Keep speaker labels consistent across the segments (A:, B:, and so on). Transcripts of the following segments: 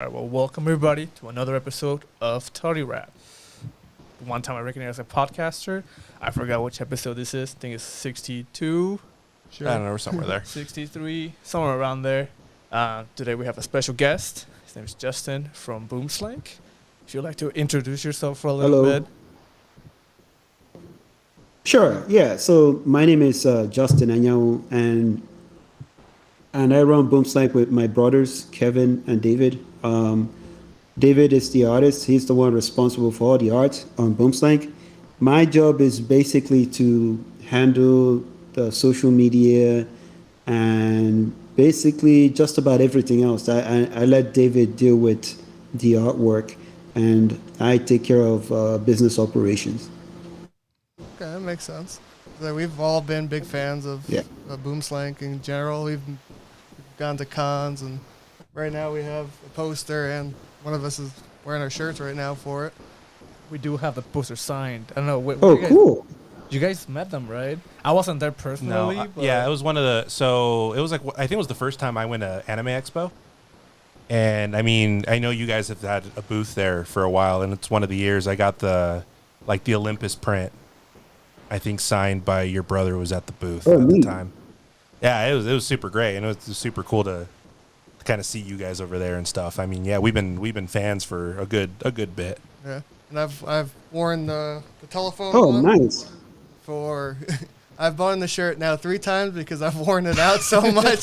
A: All right, well, welcome everybody to another episode of Toddy Rap. One time I recognized a podcaster. I forgot which episode this is. I think it's 62.
B: Sure. I don't know, we're somewhere there.
A: 63, somewhere around there. Today we have a special guest. His name is Justin from Boomslank. If you'd like to introduce yourself for a little
C: Hello.
A: bit.
C: Sure. Yeah. So my name is Justin Anyao, and I run Boomslank with my brothers Kevin and David. David is the artist. He's the one responsible for all the art on Boomslank. My job is basically to handle the social media and basically just about everything else. I let David deal with the artwork, and I take care of business operations.
B: Okay, that makes sense. So we've all been big fans of Boomslank in general. We've gone to cons, and right now we have a poster, and one of us is wearing our shirts right now for it.
A: We do have the poster signed. I don't know.
C: Cool.
A: You guys met them, right? I wasn't there personally.
D: No, yeah, it was one of the. So it was like I think it was the first time I went to Anime Expo, and I mean I know you guys have had a booth there for a while, and it's one of the years I got the Olympus print. I think signed by your brother was at the booth at the time. Yeah, it was super great, and it was super cool to kind of see you guys over there and stuff. I mean, yeah, we've been fans for a good bit.
B: Yeah, and I've worn the telephone.
C: Oh,
B: one
C: nice.
B: For I've worn the shirt now 3 times because I've worn it out so much.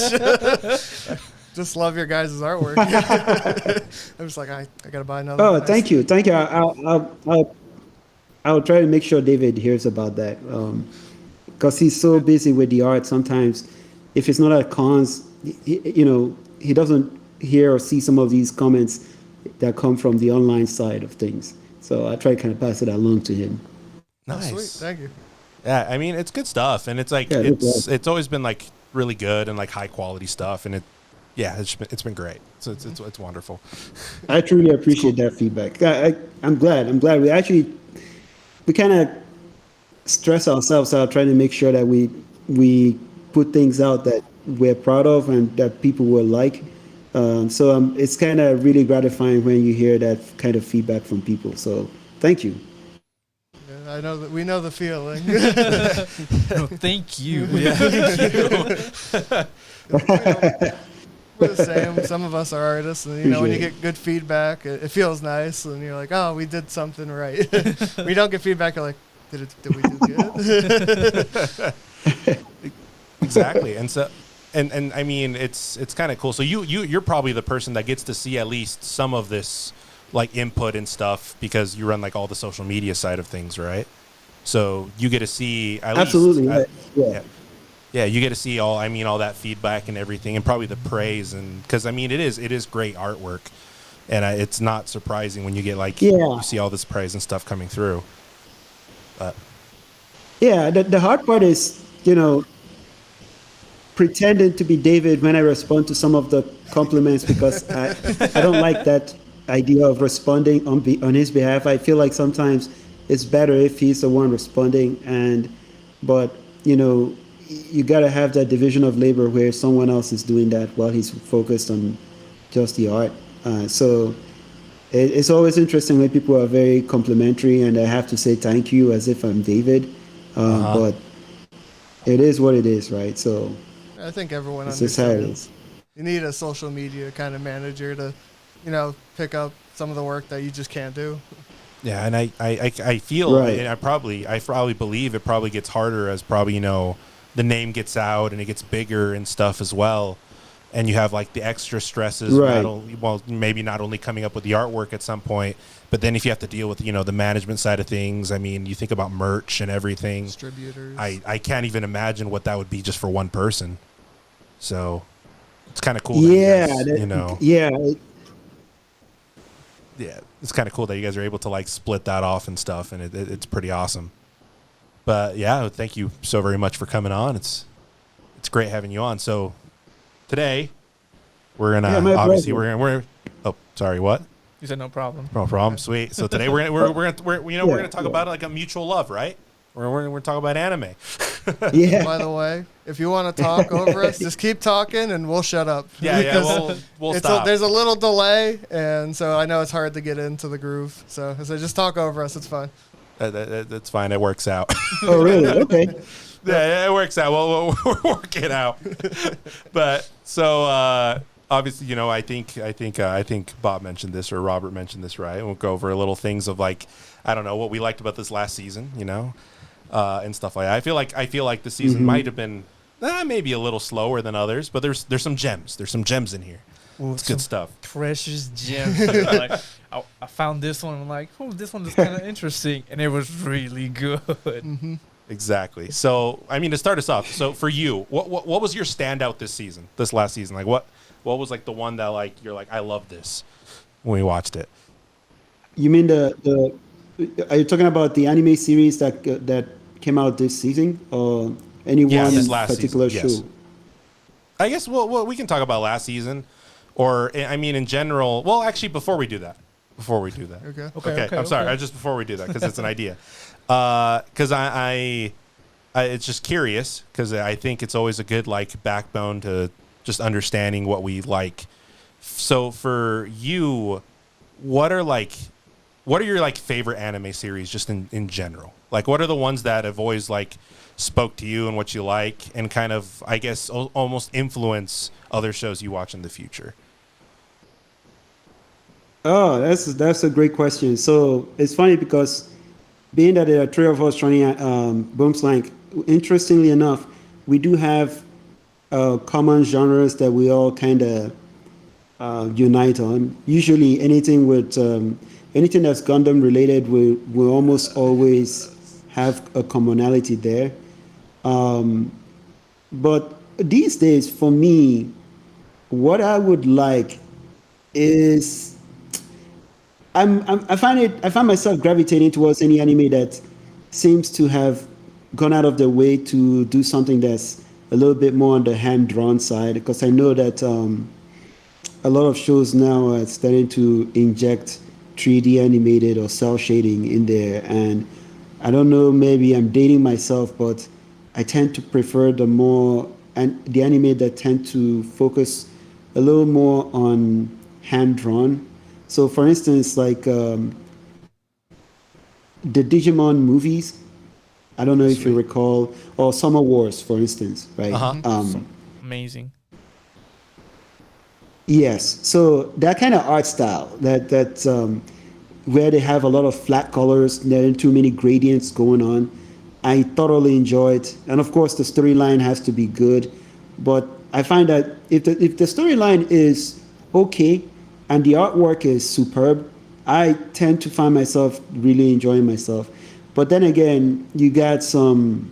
B: Just love your guys' artwork. I'm just like I gotta buy another.
C: Oh, thank you. I'll try to make sure David hears about that, because he's so busy with the art. Sometimes, if it's not at cons, he doesn't hear or see some of these comments that come from the online side of things. So I try to kind of pass it along to him.
D: Nice,
B: Sweet, thank you.
D: Yeah, I mean it's good stuff, and it's like it's always been like really good and like high quality stuff, and it's been great. So it's wonderful.
C: I truly appreciate that feedback. I'm glad. We kind of stress ourselves out trying to make sure that we put things out that we're proud of and that people will like. So it's kind of really gratifying when you hear that kind of feedback from people. So thank you.
B: Yeah, I know that we know the feeling.
A: No, thank you.
D: Yeah, thank you.
B: We're the same. Some of us are artists, and when you get good feedback, it feels nice, and you're like, "Oh, we did something right." We don't get feedback, you're like, "Did we do good?"
D: Exactly, and so, and I mean, it's kind of cool. So you're probably the person that gets to see at least some of this, like input and stuff, because you run like all the social media side of things, right? So you get to see at
C: Absolutely,
D: least,
C: yeah.
D: Yeah, you get to see all that feedback and everything, and probably the praise, and because I mean it is great artwork, and it's not surprising when you get you see all this praise and stuff coming through. But
C: Yeah, the hard part is pretending to be David when I respond to some of the compliments, because I don't like that idea of responding on his behalf. I feel like sometimes it's better if he's the one responding, but you got to have that division of labor where someone else is doing that while he's focused on just the art. So it's always interesting when people are very complimentary and I have to say thank you as if I'm David. But it is what it is, right? So
B: I think everyone
C: it's just how it
B: understands.
C: is.
B: You need a social media kind of manager to, pick up some of the work that you just can't do.
D: yeah, and I feel,
C: Right.
D: and I probably believe it probably gets harder as probably the name gets out and it gets bigger and stuff as well, and you have like the extra stresses.
C: Right.
D: Maybe not only coming up with the artwork at some point, but then if you have to deal with the management side of things. I mean, you think about merch and everything.
B: Distributors.
D: I can't even imagine what that would be just for one person. So it's kind of cool.
C: Yeah,
D: Yeah, it's kind of cool that you guys are able to like split that off and stuff, and it's pretty awesome. But yeah, thank you so very much for coming on. It's great having you on. So today we're gonna obviously
C: pleasure.
D: we're oh sorry, what?
A: You said no problem.
D: No problem. Sweet. So today we're gonna talk about like a mutual love, right? We're talking about anime.
C: Yeah.
B: By the way, if you want to talk over us, just keep talking and we'll shut up.
D: Yeah,
B: Because
D: we'll stop.
B: there's a little delay, and so I know it's hard to get into the groove. So just talk over us. It's fine.
D: That's fine. It works out.
C: Oh, really? Okay.
D: Yeah, it works out. Well, we're working out. But so obviously, you know, I think Bob mentioned this or Robert mentioned this, right? We'll go over little things of like, I don't know, what we liked about this last season, you know, and stuff like that. I feel like the season might have been maybe a little slower than others, but there's some gems. There's some gems in here.
A: Ooh,
D: It's good stuff.
A: Precious gems. Like, I found this one. I'm like, oh, this one is kind of interesting, and it was really good.
B: Mm-hmm.
D: Exactly. So, I mean, to start us off, so for you, what was your standout this last season? Like, what was like the one that like you're like, I love this when we watched it?
C: You mean the? Are you talking about the anime series that came out this season, or any one
D: this last
C: particular
D: season, yes.
C: show?
D: I guess we can talk about last season, or I mean, in general. Well, actually, before we do that.
B: Okay.
D: I'm sorry. Just before we do that, because it's an idea. Because I it's just curious because I think it's always a good like backbone to just understanding what we like. So for you, what are your like favorite anime series just in general? Like, what are the ones that have always like spoke to you and what you like, and kind of, I guess, almost influence other shows you watch in the future?
C: Oh, that's a great question. So it's funny because being that there are three of us running Boomslank, interestingly enough, we do have common genres that we all kind of unite on. Usually, anything that's Gundam related, we almost always have a commonality there. But these days, for me, what I would like is I find myself gravitating towards any anime that seems to have gone out of their way to do something that's a little bit more on the hand-drawn side, because I know that a lot of shows now are starting to inject 3D animated or cell shading in there, and I don't know, maybe I'm dating myself, but I tend to prefer the anime that tend to focus a little more on hand-drawn. So, for instance, like the Digimon movies, I don't know if you recall, or Summer Wars, for instance, right?
A: Amazing.
C: Yes. So that kind of art style, where they have a lot of flat colors, there aren't too many gradients going on, I thoroughly enjoyed. And of course, the storyline has to be good. But I find that if the storyline is okay, and the artwork is superb, I tend to find myself really enjoying myself. But then again, you got some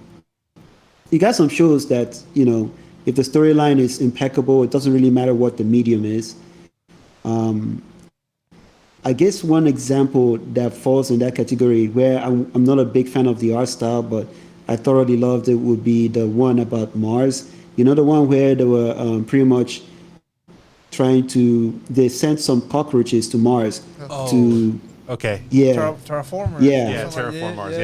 C: shows that, you know, if the storyline is impeccable, it doesn't really matter what the medium is. I guess one example that falls in that category where I'm not a big fan of the art style, but I thoroughly loved it, would be the one about Mars. You know, the one where they were pretty much they sent some cockroaches to Mars
D: Okay.
A: Terraformers.
D: Yeah, Terraform Mars.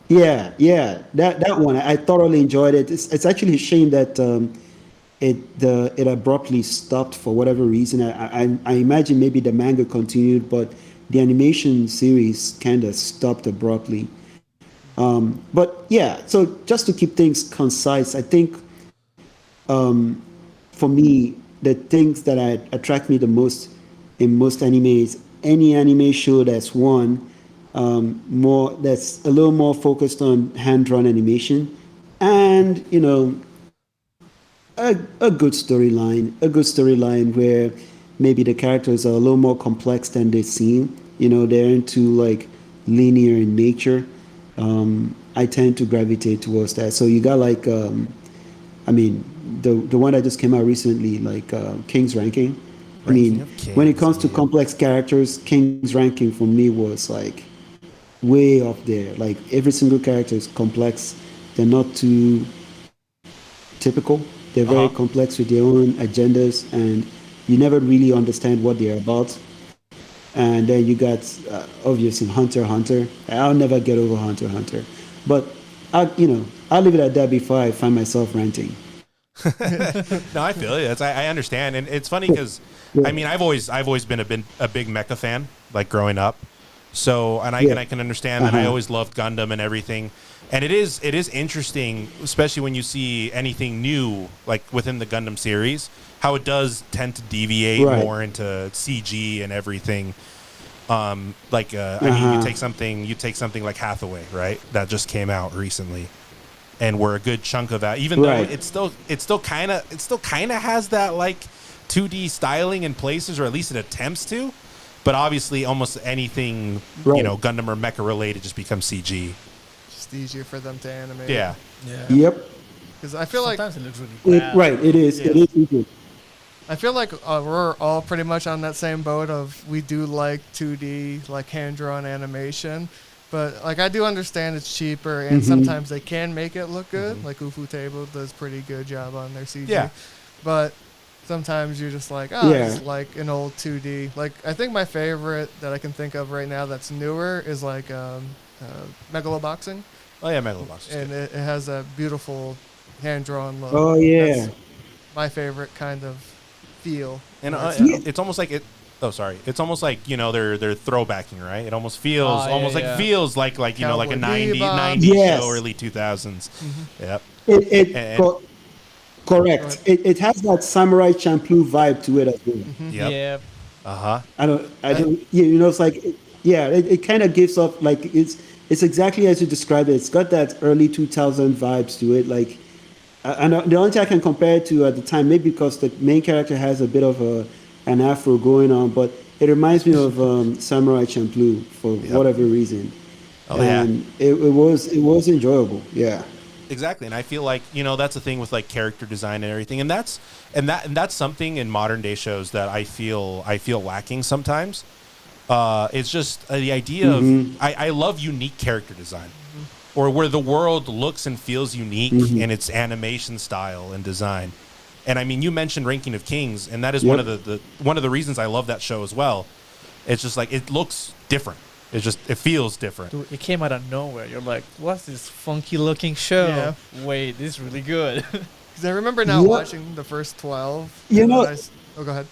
C: Yeah. That one, I thoroughly enjoyed it. It's actually a shame that it abruptly stopped for whatever reason. I imagine maybe the manga continued, but the animation series kind of stopped abruptly. But yeah, so just to keep things concise, I think for me, the things that attract me the most in most animes, any anime show that's that's a little more focused on hand-drawn animation, and, you know, a good storyline where maybe the characters are a little more complex than they seem. You know, they're into like linear in nature. I tend to gravitate towards that. So you got like, I mean, the one that just came out recently, like King's Ranking. I mean, when it comes to complex characters, King's Ranking for me was like way up there. Like every single character is complex. They're not too typical. They're very complex with their own agendas, and you never really understand what they're about. and then you got obviously Hunter x Hunter. I'll never get over Hunter x Hunter, but I'll leave it at that before I find myself ranting.
D: No, I feel it. I understand, and it's funny because I mean I've always been a big mecha fan, like growing up. So and I can understand that. I always loved Gundam and everything, and it is interesting, especially when you see anything new like within the Gundam series, how it does tend to deviate more into CG and everything. I mean, you take something like Hathaway, right? That just came out recently. And where a good chunk of that, even though it still kind of has that like 2D styling in places, or at least it attempts to, but obviously almost anything Gundam or mecha related just becomes CG.
B: Just easier for them to animate.
D: Yeah.
C: Yep.
B: Because I feel
A: sometimes it looks really bad.
C: It is.
B: Yeah.
C: It is easy.
B: I feel like we're all pretty much on that same boat of we do like 2D, like hand-drawn animation. But like I do understand it's cheaper, and sometimes they can make it look good. Like Ufu Table does pretty good job on their CG.
D: Yeah.
B: But sometimes you're just like, it's like an old 2D. Like I think my favorite that I can think of right now that's newer is like Megaloboxing.
D: Oh yeah, Megaloboxing.
B: And it has a beautiful hand-drawn look.
C: Oh yeah.
B: That's my favorite kind of feel.
D: And it's almost like it. Oh, sorry. It's almost like they're throwbacking, right? It almost feels feels like like a
B: Cowboy
D: 90s show, early 2000s. Yep.
C: Correct. It has that Samurai Champloo vibe to it as well.
D: Yep.
A: Yeah.
C: I don't. It's like it kind of gives off like it's exactly as you described it. It's got that early 2000 vibes to it. Like, I know the only thing I can compare it to at the time, maybe because the main character has a bit of an afro going on, but it reminds me of Samurai Champloo for whatever reason. It was enjoyable. Yeah.
D: Exactly, and I feel like that's the thing with like character design and everything, and that's something in modern day shows that I feel lacking sometimes. It's just the idea of I love unique character design, or where the world looks and feels unique in its animation style and design. And I mean, you mentioned Ranking of Kings, and that is one of the reasons I love that show as well. It's just like it looks different. It feels different.
A: Dude, it came out of nowhere. You're like, what's this funky looking show?
B: Yeah.
A: Wait, this is really good.
B: Because I remember now watching the first 12. Go ahead.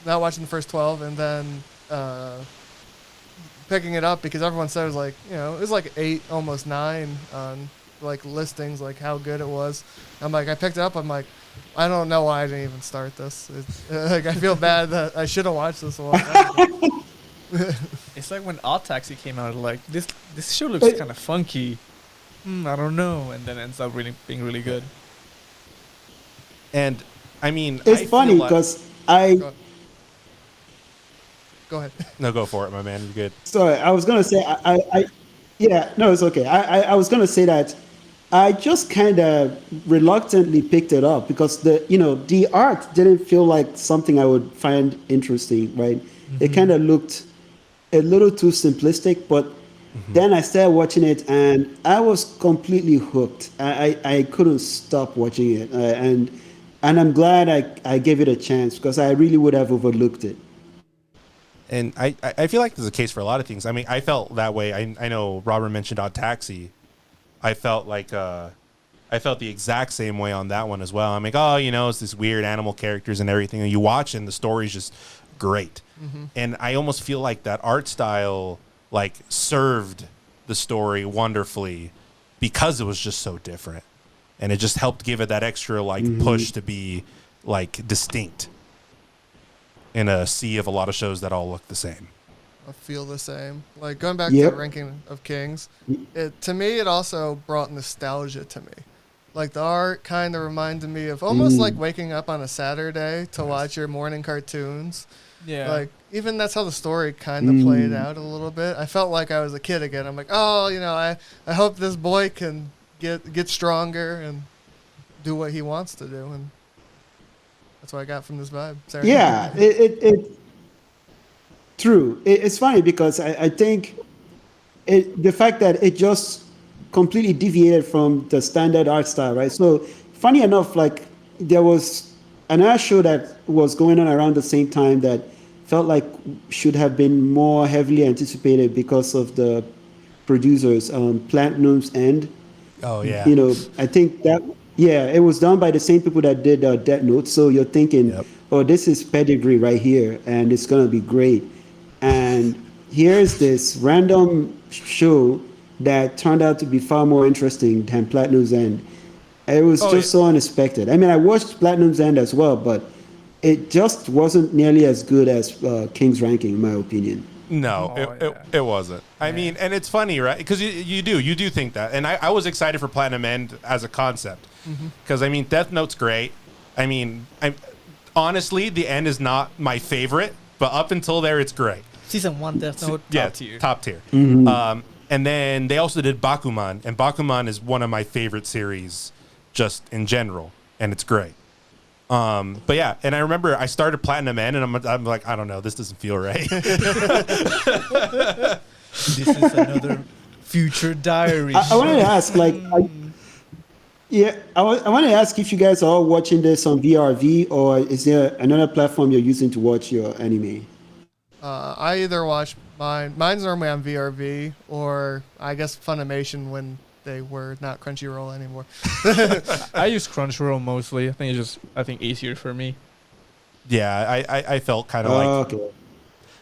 B: Now watching the first 12 and then picking it up because everyone said it was like, it was like 8, almost 9 on like listings, like how good it was. I'm like, I picked it up. I'm like, I don't know why I didn't even start this. Like I feel bad that I should have watched this a long time ago.
A: It's like when Odd Taxi came out, like this show looks kind of funky. I don't know, and then ends up being really good.
D: And I mean,
C: it's funny because
B: Go ahead.
D: No, go for it, my man. You're good.
C: Sorry, I was gonna say it's okay. I was gonna say that I just kind of reluctantly picked it up because the art didn't feel like something I would find interesting, right? It kind of looked a little too simplistic, but then I started watching it and I was completely hooked. I couldn't stop watching it, and I'm glad I gave it a chance because I really would have overlooked it.
D: And I feel like this is the case for a lot of things. I mean, I felt that way. I know Robert mentioned Odd Taxi. I felt like I felt the exact same way on that one as well. I'm like, it's this weird animal characters and everything. And you watch and the story's just great. And I almost feel like that art style like served the story wonderfully because it was just so different. And it just helped give it that extra like push to be like distinct in a sea of a lot of shows that all look the same.
B: I feel the same. Like going back to the Ranking of Kings, to me it also brought nostalgia to me. Like the art kind of reminded me of almost like waking up on a Saturday to watch your morning cartoons.
A: Yeah.
B: Like even that's how the story kind of played out a little bit. I felt like I was a kid again. I'm like, I hope this boy can get stronger and do what he wants to do, and that's what I got from this vibe. Sarah?
C: Yeah, true. It's funny because I think the fact that it just completely deviated from the standard art style, right? So funny enough, like there was another show that was going on around the same time that felt like should have been more heavily anticipated because of the producers, Platinum's End.
D: Oh yeah.
C: You know, I think that, yeah, it was done by the same people that did Death Note. So you're thinking,
D: Yep.
C: oh, this is pedigree right here, and it's gonna be great. And here's this random show that turned out to be far more interesting than Platinum's End. It was just so unexpected. I mean, I watched Platinum's End as well, but it just wasn't nearly as good as King's Ranking, in my opinion.
D: No, it wasn't. I mean, and it's funny, right? Because you do think that. And I was excited for Platinum End as a concept. Because, I mean, Death Note's great. I mean, honestly, the end is not my favorite, but up until there, it's great.
A: Season 1 Death Note, top tier.
D: Top tier. And then they also did Bakuman. And Bakuman is one of my favorite series just in general. And it's great. But yeah, and I remember I started Platinum End, and I'm like, I don't know, this doesn't feel right.
A: This is another future diary.
C: I wanted to ask, like, I wanted to ask if you guys are all watching this on VRV, or is there another platform you're using to watch your anime?
B: I either watch mine's normally on VRV, or I guess Funimation when they were not Crunchyroll anymore.
A: I use Crunchyroll mostly. I think it's just easier for me.
D: Yeah, I felt kind of like
C: Okay.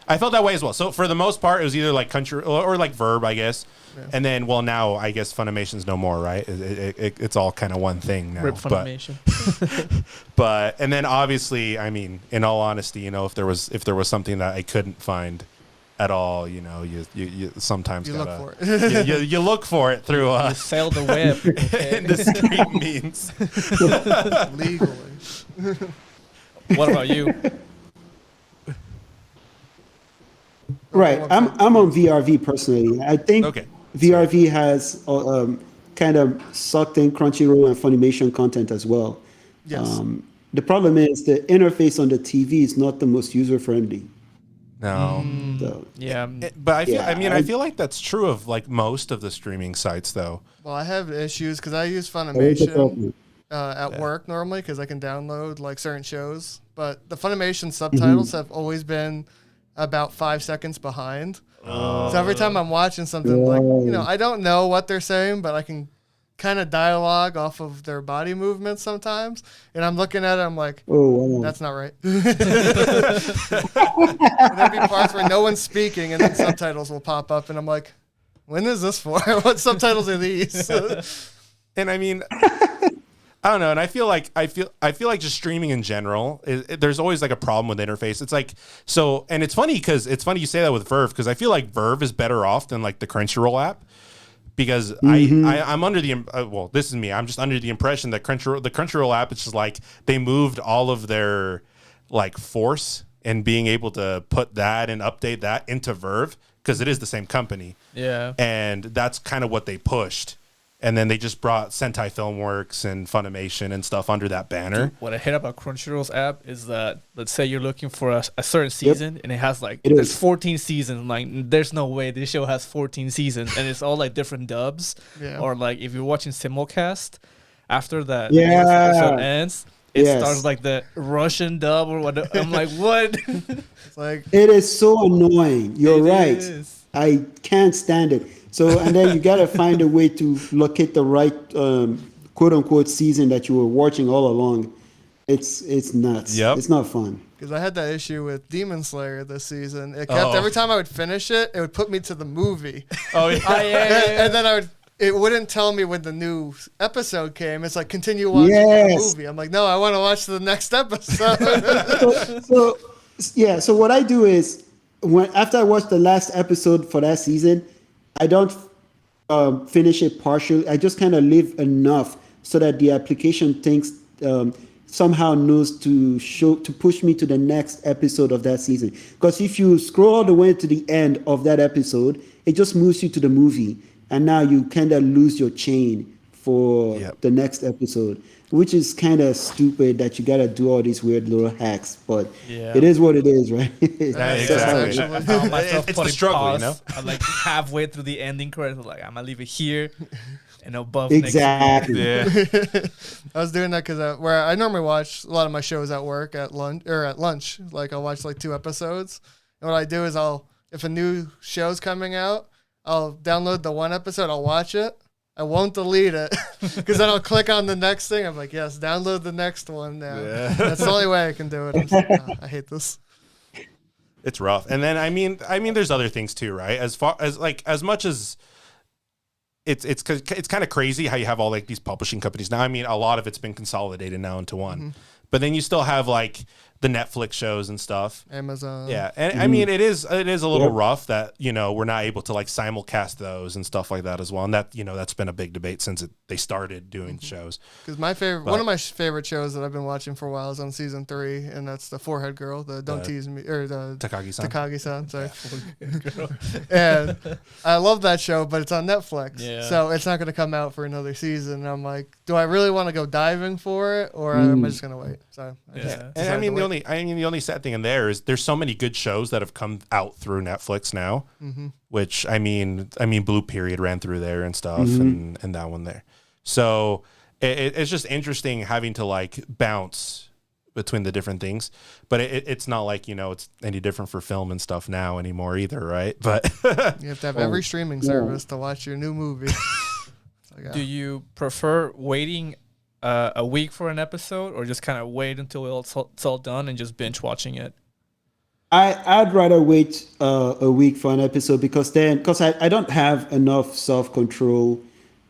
D: I felt that way as well. So for the most part, it was either like Country or like Verb, I guess. Yeah. And then, well, now I guess Funimation's no more, right? It's all kind of one thing now.
A: Rip Funimation.
D: But and then obviously, I mean, in all honesty, you know, if there was something that I couldn't find at all, you know, you sometimes
B: you
D: gotta,
B: look for it.
D: you look for it through
A: you sail the web
D: in the street means
B: legally.
A: What about you?
C: Right, I'm on VRV personally. I think VRV has kind of sucked in Crunchyroll and Funimation content as well.
B: Yes.
C: The problem is the interface on the TV is not the most user friendly.
D: No.
C: So,
A: Yeah.
D: But I feel like that's true of like most of the streaming sites though.
B: Well, I have issues because I use Funimation at work normally because I can download like certain shows. But the Funimation subtitles have always been about 5 seconds behind. So every time I'm watching something, like, you know, I don't know what they're saying, but I can kind of dialogue off of their body movements sometimes. And I'm looking at it, I'm like, that's not right. And there'll be parts where no one's speaking and then subtitles will pop up and I'm like, when is this for? What subtitles are these?
D: And I mean, I don't know, and I feel like just streaming in general, there's always like a problem with the interface. It's like and it's funny because you say that with Verve because I feel like Verve is better off than like the Crunchyroll app because I'm under the this is me. I'm just under the impression that the Crunchyroll app, it's just like they moved all of their like force and being able to put that and update that into Verve because it is the same company.
A: Yeah,
D: and that's kind of what they pushed. And then they just brought Sentai Filmworks and Funimation and stuff under that banner.
A: Dude, what I hate about Crunchyroll's app is that, let's say you're looking for a certain season and it has like, there's 14 seasons. Like, there's no way this show has 14 seasons. And it's all like different dubs. Yeah. Or like if you're watching simulcast, after that episode ends, it starts like the Russian dub or what. I'm like, what?
B: It's like,
C: it is so annoying. You're right. I can't stand it. So, and then you got to find a way to locate the right quote unquote season that you were watching all along. It's nuts. Yep. It's not fun.
B: Because I had that issue with Demon Slayer this season. It kept every time I would finish it, it would put me to the movie.
D: Oh yeah.
B: And then it wouldn't tell me when the new episode came. It's like continue watching the movie. I'm like, no, I want to watch the next episode.
C: So what I do is after I watch the last episode for that season, I don't finish it partially. I just kind of leave enough so that the application thinks somehow knows to push me to the next episode of that season. Because if you scroll all the way to the end of that episode, it just moves you to the movie, and now you kind of lose your chain for the next episode, which is kind of stupid that you got to do all these weird little hacks, but it is what it is, right?
D: Exactly.
A: I found myself
D: it's the struggle,
A: pause.
D: you know?
A: I'm like halfway through the ending credits, like I'm gonna leave it here. and above
C: exactly.
A: next week.
D: Yeah.
B: I was doing that because where I normally watch a lot of my shows at work at lunch. Like I'll watch like 2 episodes. And what I do is if a new show's coming out, I'll download the 1 episode. I'll watch it. I won't delete it because then I'll click on the next thing. I'm like, yes, download the next one now. Yeah. That's the only way I can do it. I'm like, oh, I hate this.
D: It's rough. And then I mean, there's other things too, right? As far as like as much as it's kind of crazy how you have all like these publishing companies now. I mean, a lot of it's been consolidated now into one, mm-hmm. but then you still have like the Netflix shows and stuff,
B: Amazon.
D: Yeah, and I mean, it is a little rough that we're not able to like simulcast those and stuff like that as well. And that that's been a big debate since they started doing shows.
B: Because one of my favorite shows that I've been watching for a while is on season 3, and that's the Forehead Girl, the Don't Tease Me, or the Takagi-san. Sorry, and I love that show, but it's on Netflix, so it's not going to come out for another season. And I'm like, do I really want to go diving for it, or am I just going to wait? So
D: and I mean the only sad thing in there is there's so many good shows that have come out through Netflix now, mm-hmm. which I mean Blue Period ran through there and stuff, mm-hmm. and that one there. So it's just interesting having to like bounce between the different things, but it's not like it's any different for film and stuff now anymore either, right? But
B: you have to have every streaming service to watch your new movie.
A: Do you prefer waiting a week for an episode, or just kind of wait until it's all done and just binge watching it?
C: I'd rather wait a week for an episode because I don't have enough self-control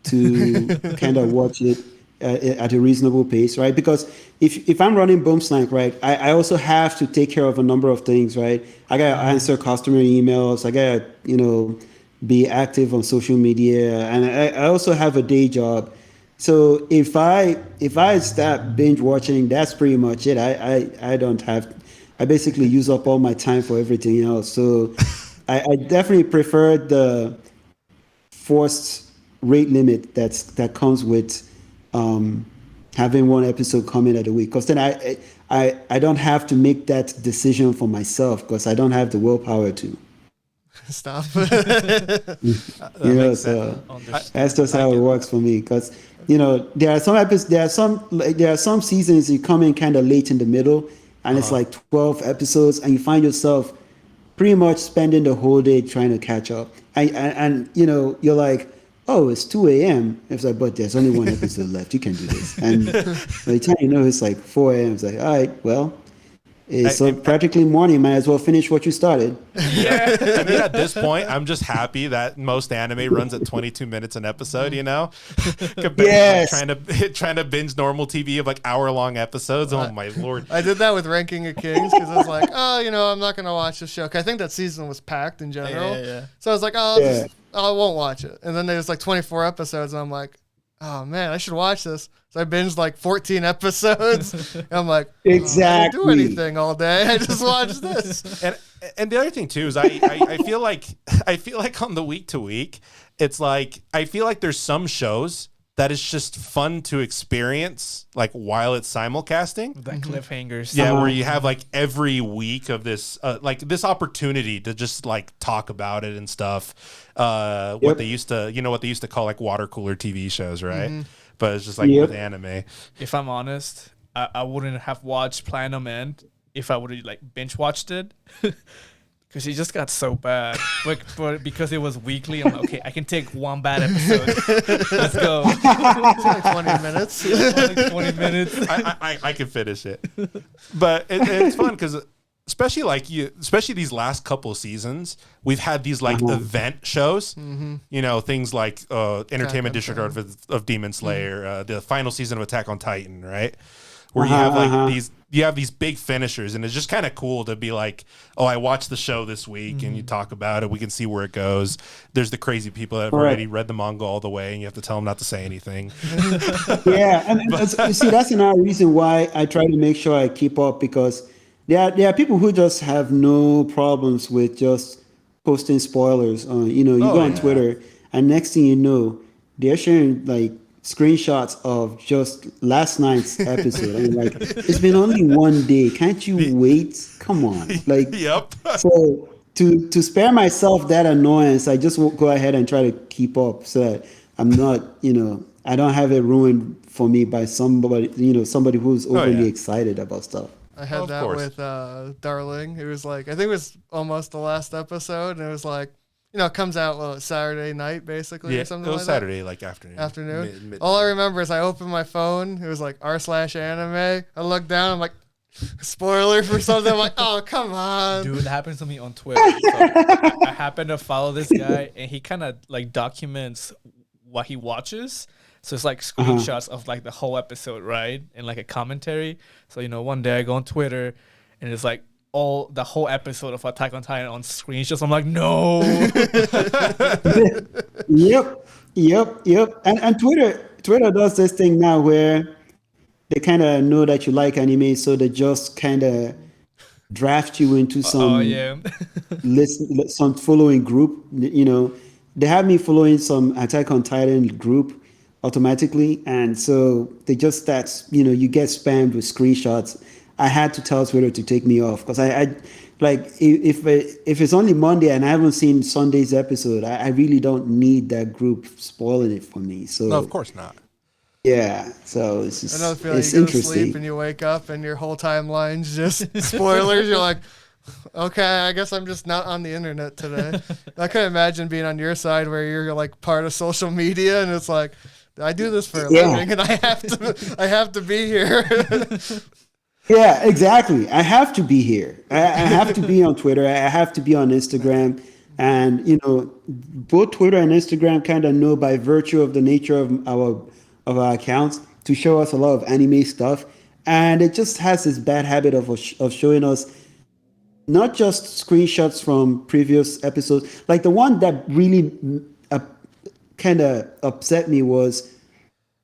C: to kind of watch it at a reasonable pace, right? Because if I'm running Boomslank, right, I also have to take care of a number of things, right? I gotta answer customer emails, I gotta be active on social media, and I also have a day job. So if I start binge watching, that's pretty much it. I basically use up all my time for everything else. So I definitely prefer the forced rate limit that comes with having one episode come in at a week. Because then I don't have to make that decision for myself because I don't have the willpower to.
B: Stop.
C: So that's just how it works for me. Because there are some episodes, there are some seasons you come in kind of late in the middle, and it's like 12 episodes, and you find yourself pretty much spending the whole day trying to catch up. And you're like, oh, it's 2 a.m. It's like, but there's only one episode left. You can do this. And by the time it's like 4 a.m., it's like, all right, well. It's practically morning. Might as well finish what you started.
D: Yeah, I mean, at this point, I'm just happy that most anime runs at 22 minutes an episode. Compared to like trying to binge normal TV of like hour-long episodes. Oh my lord!
B: I did that with Ranking of Kings because I was like, I'm not gonna watch the show. 'Cause I think that season was packed in general. Yeah. So I was like, I won't watch it. And then there's like 24 episodes, and I'm like, oh man, I should watch this. So I binged like 14 episodes. And I'm like,
C: exactly.
B: I didn't do anything all day. I just watched this.
D: And the other thing too is I feel like on the week to week, it's like I feel like there's some shows that is just fun to experience like while it's simulcasting.
A: That cliffhangers.
D: Yeah, where you have like every week of this like this opportunity to just like talk about it and stuff. What they used to call like water cooler TV shows, right? Mm-hmm. But it's just like with anime.
A: If I'm honest, I wouldn't have watched Platinum End if I would have like binge watched it. Because it just got so bad. But because it was weekly, I'm like, okay, I can take one bad episode. Let's go.
B: It's like 20 minutes.
A: Like 20 minutes.
D: I can finish it. But it's fun because especially these last couple of seasons, we've had these like event shows, things like Entertainment District of Demon Slayer, the final season of Attack on Titan, right? Where you have like these big finishers, and it's just kind of cool to be like, oh, I watched the show this week, and you talk about it. We can see where it goes. There's the crazy people that have already read the manga all the way, and you have to tell them not to say anything.
C: And you see, that's another reason why I try to make sure I keep up, because there are people who just have no problems with just posting spoilers. You go on Twitter, and next thing you know, they're sharing like screenshots of just last night's episode. I'm like, it's been only one day. Can't you wait? Come on. Like,
D: yep.
C: So to spare myself that annoyance, I just will go ahead and try to keep up so that I'm not, I don't have it ruined for me by somebody who's overly excited about stuff.
B: I had that with Darling. It was like, I think it was almost the last episode, and it was like, it comes out Saturday night basically or something like that.
D: Saturday, like afternoon.
B: Afternoon. All I remember is I opened my phone. It was like r/anime. I looked down. I'm like, spoiler for something. I'm like, oh, come on.
A: Dude, it happens to me on Twitter. So I happen to follow this guy, and he kind of like documents what he watches. So it's like screenshots of like the whole episode, right? And like a commentary. So, one day I go on Twitter, and it's like the whole episode of Attack on Titan on screenshots. I'm like, no.
C: Yep. And Twitter does this thing now where they kind of know that you like anime, so they just kind of draft you into some some following group. They have me following some Attack on Titan group automatically, and so they just start. You get spammed with screenshots. I had to tell Twitter to take me off because I like if it's only Monday and I haven't seen Sunday's episode, I really don't need that group spoiling it for me. So
D: no, of course not.
C: Yeah, so it's just
B: another feeling.
C: It's
B: you go
C: interesting.
B: to sleep and you wake up and your whole timeline's just spoilers. You're like, okay, I guess I'm just not on the internet today. I can imagine being on your side where you're like part of social media and it's like, I do this for a living and I have to be here.
C: Yeah, exactly. I have to be here. I have to be on Twitter. I have to be on Instagram. And, both Twitter and Instagram kind of know by virtue of the nature of our accounts to show us a lot of anime stuff. And it just has this bad habit of showing us not just screenshots from previous episodes. Like the one that really kind of upset me was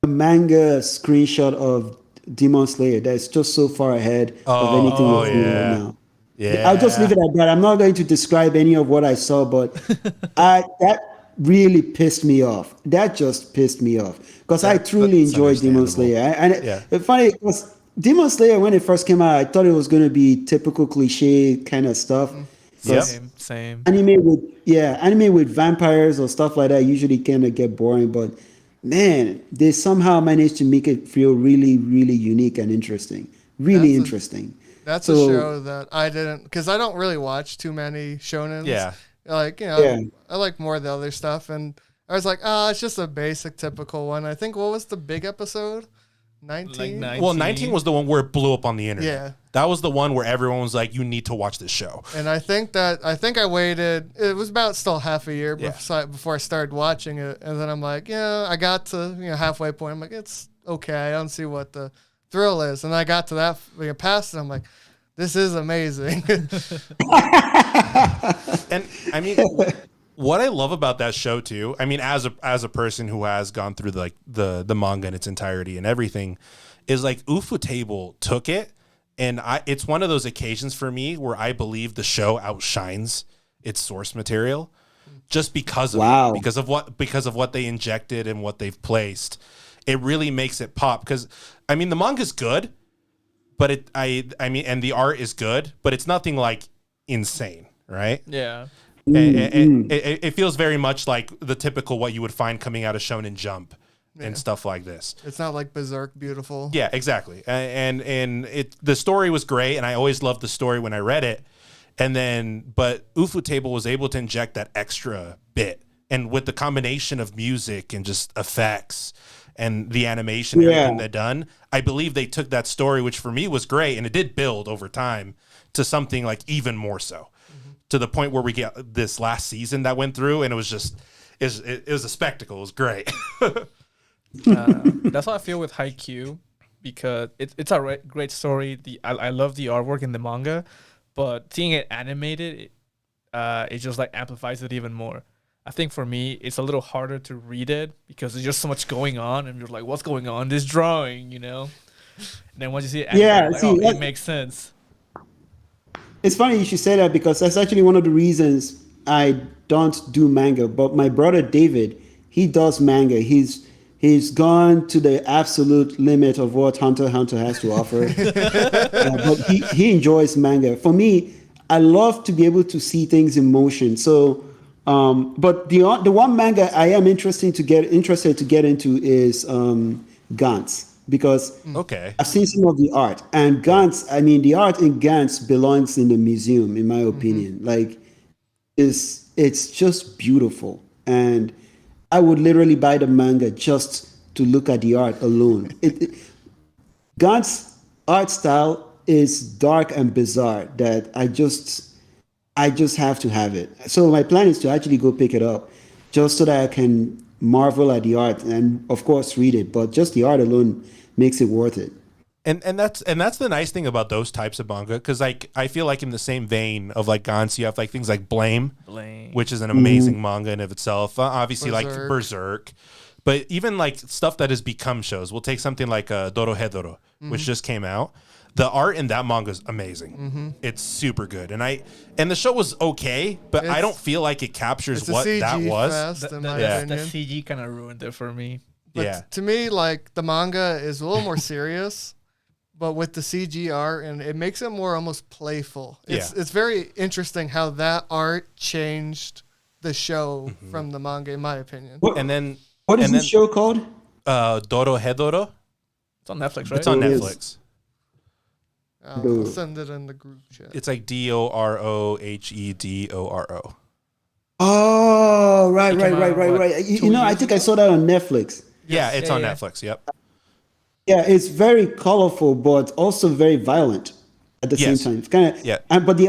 C: a manga screenshot of Demon Slayer that's just so far ahead of anything we're doing right now.
D: Yeah.
C: I'll just leave it at that. I'm not going to describe any of what I saw, but that really pissed me off. That just pissed me off because I truly enjoyed Demon Slayer. It's funny because Demon Slayer, when it first came out, I thought it was going to be typical cliche kind of stuff.
A: Same.
C: Anime with vampires or stuff like that usually kind of get boring, but man, they somehow managed to make it feel really, really unique and interesting. Really interesting.
B: That's a show that I didn't, because I don't really watch too many shonens.
D: Yeah.
B: Like, I like more of the other stuff. And I was like, it's just a basic, typical one. I think, what was the big episode? 19?
A: Like 19.
D: Well, 19 was the one where it blew up on the internet.
B: Yeah.
D: That was the one where everyone was like, you need to watch this show.
B: And I think I waited, it was about still half a year before I started watching it. And then I'm like, I got to, halfway point. I'm like, it's okay. I don't see what the thrill is. And I got to that, past it. I'm like, this is amazing.
D: And I mean, what I love about that show too, I mean, as a person who has gone through the manga in its entirety and everything, is like Ufotable took it, and it's one of those occasions for me where I believe the show outshines its source material, just because of it, because of what they injected and what they've placed. It really makes it pop because I mean the manga's good, but I mean, and the art is good, but it's nothing like insane, right?
A: Yeah.
D: And it feels very much like the typical what you would find coming out of Shonen Jump and stuff like this.
B: It's not like Berserk beautiful.
D: Yeah, exactly. And the story was great, and I always loved the story when I read it. But Ufotable was able to inject that extra bit, and with the combination of music and just effects and the animation, everything they'd done, I believe they took that story, which for me was great, and it did build over time to something like even more so. To the point where we get this last season that went through, and it was just, it was a spectacle. It was great.
A: That's how I feel with Haikyuu, because it's a great story. I love the artwork in the manga, but seeing it animated, it just like amplifies it even more. I think for me, it's a little harder to read it because there's just so much going on, and you're like, what's going on? This drawing, And then once you see it animated, it makes sense.
C: It's funny you should say that because that's actually one of the reasons I don't do manga. But my brother David, he does manga. He's gone to the absolute limit of what Hunter x Hunter has to offer. But he enjoys manga. For me, I love to be able to see things in motion. So But the one manga I am interested to get into is Gantz, because I've seen some of the art, and Gantz. I mean, the art in Gantz belongs in the museum, in my opinion. Like, it's just beautiful, and I would literally buy the manga just to look at the art alone. Gantz art style is dark and bizarre that I just have to have it. So my plan is to actually go pick it up, just so that I can marvel at the art and of course read it. But just the art alone makes it worth it.
D: And that's the nice thing about those types of manga, because like I feel like in the same vein of like Gantz, you have like things like Blame, which is an amazing manga in of itself. Obviously, like Berserk, but even like stuff that has become shows. We'll take something like Dorohedoro, which just came out. The art in that manga is amazing. It's super good, and the show was okay, but I don't feel like it captures what that was.
A: The CG kind of ruined it for me.
B: But to me, like, the manga is a little more serious, but with the CG art, and it makes it more almost playful. It's very interesting how that art changed the show from the manga, in my opinion.
C: What is this show called?
D: Dorohedoro.
A: It's on Netflix, right?
D: It's on Netflix.
B: I'll send it in the group chat.
D: It's like Dorohedoro.
C: Oh, right. You know, I think I saw that on Netflix.
D: Yeah, it's on Netflix. Yep.
C: Yeah, it's very colorful, but also very violent at the same time. It's kind of but the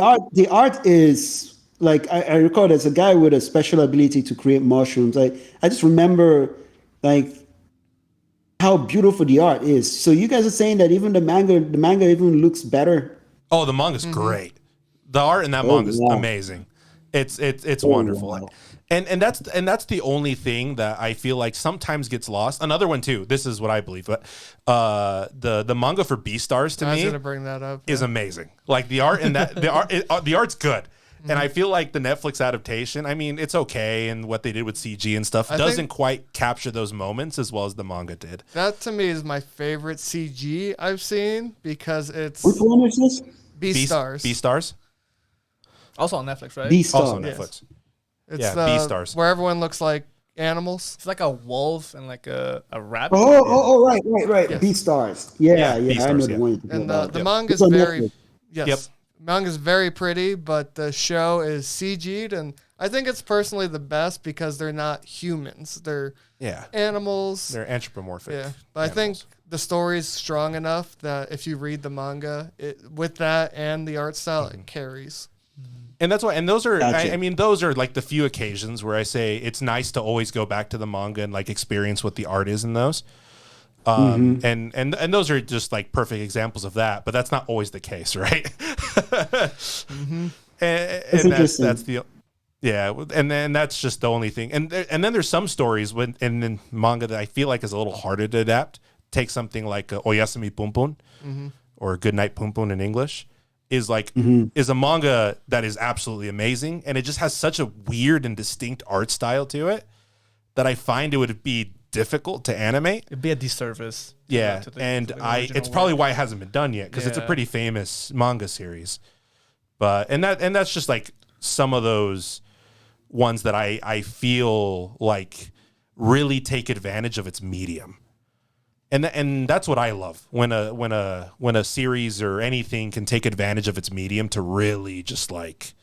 C: art is like, I recall there's a guy with a special ability to create mushrooms. I just remember like how beautiful the art is. So you guys are saying that even the manga even looks better?
D: Oh, the manga's great. The art in that manga is amazing. It's wonderful. Wow. And that's the only thing that I feel like sometimes gets lost. Another one too. This is what I believe, but the manga for Beastars to me,
B: I was gonna bring that up,
D: is amazing. Like the art in that the art's good. And I feel like the Netflix adaptation, I mean, it's okay, and what they did with CG and stuff doesn't quite capture those moments as well as the manga did.
B: That to me is my favorite CG I've seen, because it's...
C: Which one is this?
B: Beastars.
D: Beastars?
A: Also on Netflix, right?
C: Beastars.
D: Also on Netflix.
B: It's Beastars, where everyone looks like animals.
A: It's like a wolf and like a rabbit.
C: Right.
B: Yes.
C: Beastars. Yeah,
D: Beastars,
C: I know the one.
B: And the manga's very... Yes. Yep. Manga's very pretty, but the show is CG'd, and I think it's personally the best because they're not humans. They're animals.
D: They're anthropomorphic. Yeah,
B: but animals. I think the story's strong enough that if you read the manga, with that and the art style, it carries.
D: And that's why, and those are, I mean, those are like the few occasions where I say it's nice to always go back to the manga and like experience what the art is in those. And those are just like perfect examples of that, but that's not always the case, right? And that's the and then that's just the only thing. And then there's some stories in manga that I feel like is a little harder to adapt. Take something like Oyasumi Punpun or Good Night Punpun in English is a manga that is absolutely amazing, and it just has such a weird and distinct art style to it that I find it would be difficult to animate.
A: It'd be a disservice.
D: Yeah, it's probably why it hasn't been done yet, because it's a pretty famous manga series. But that's just like some of those ones that I feel like really take advantage of its medium. And that's what I love, when a series or anything can take advantage of its medium to really just like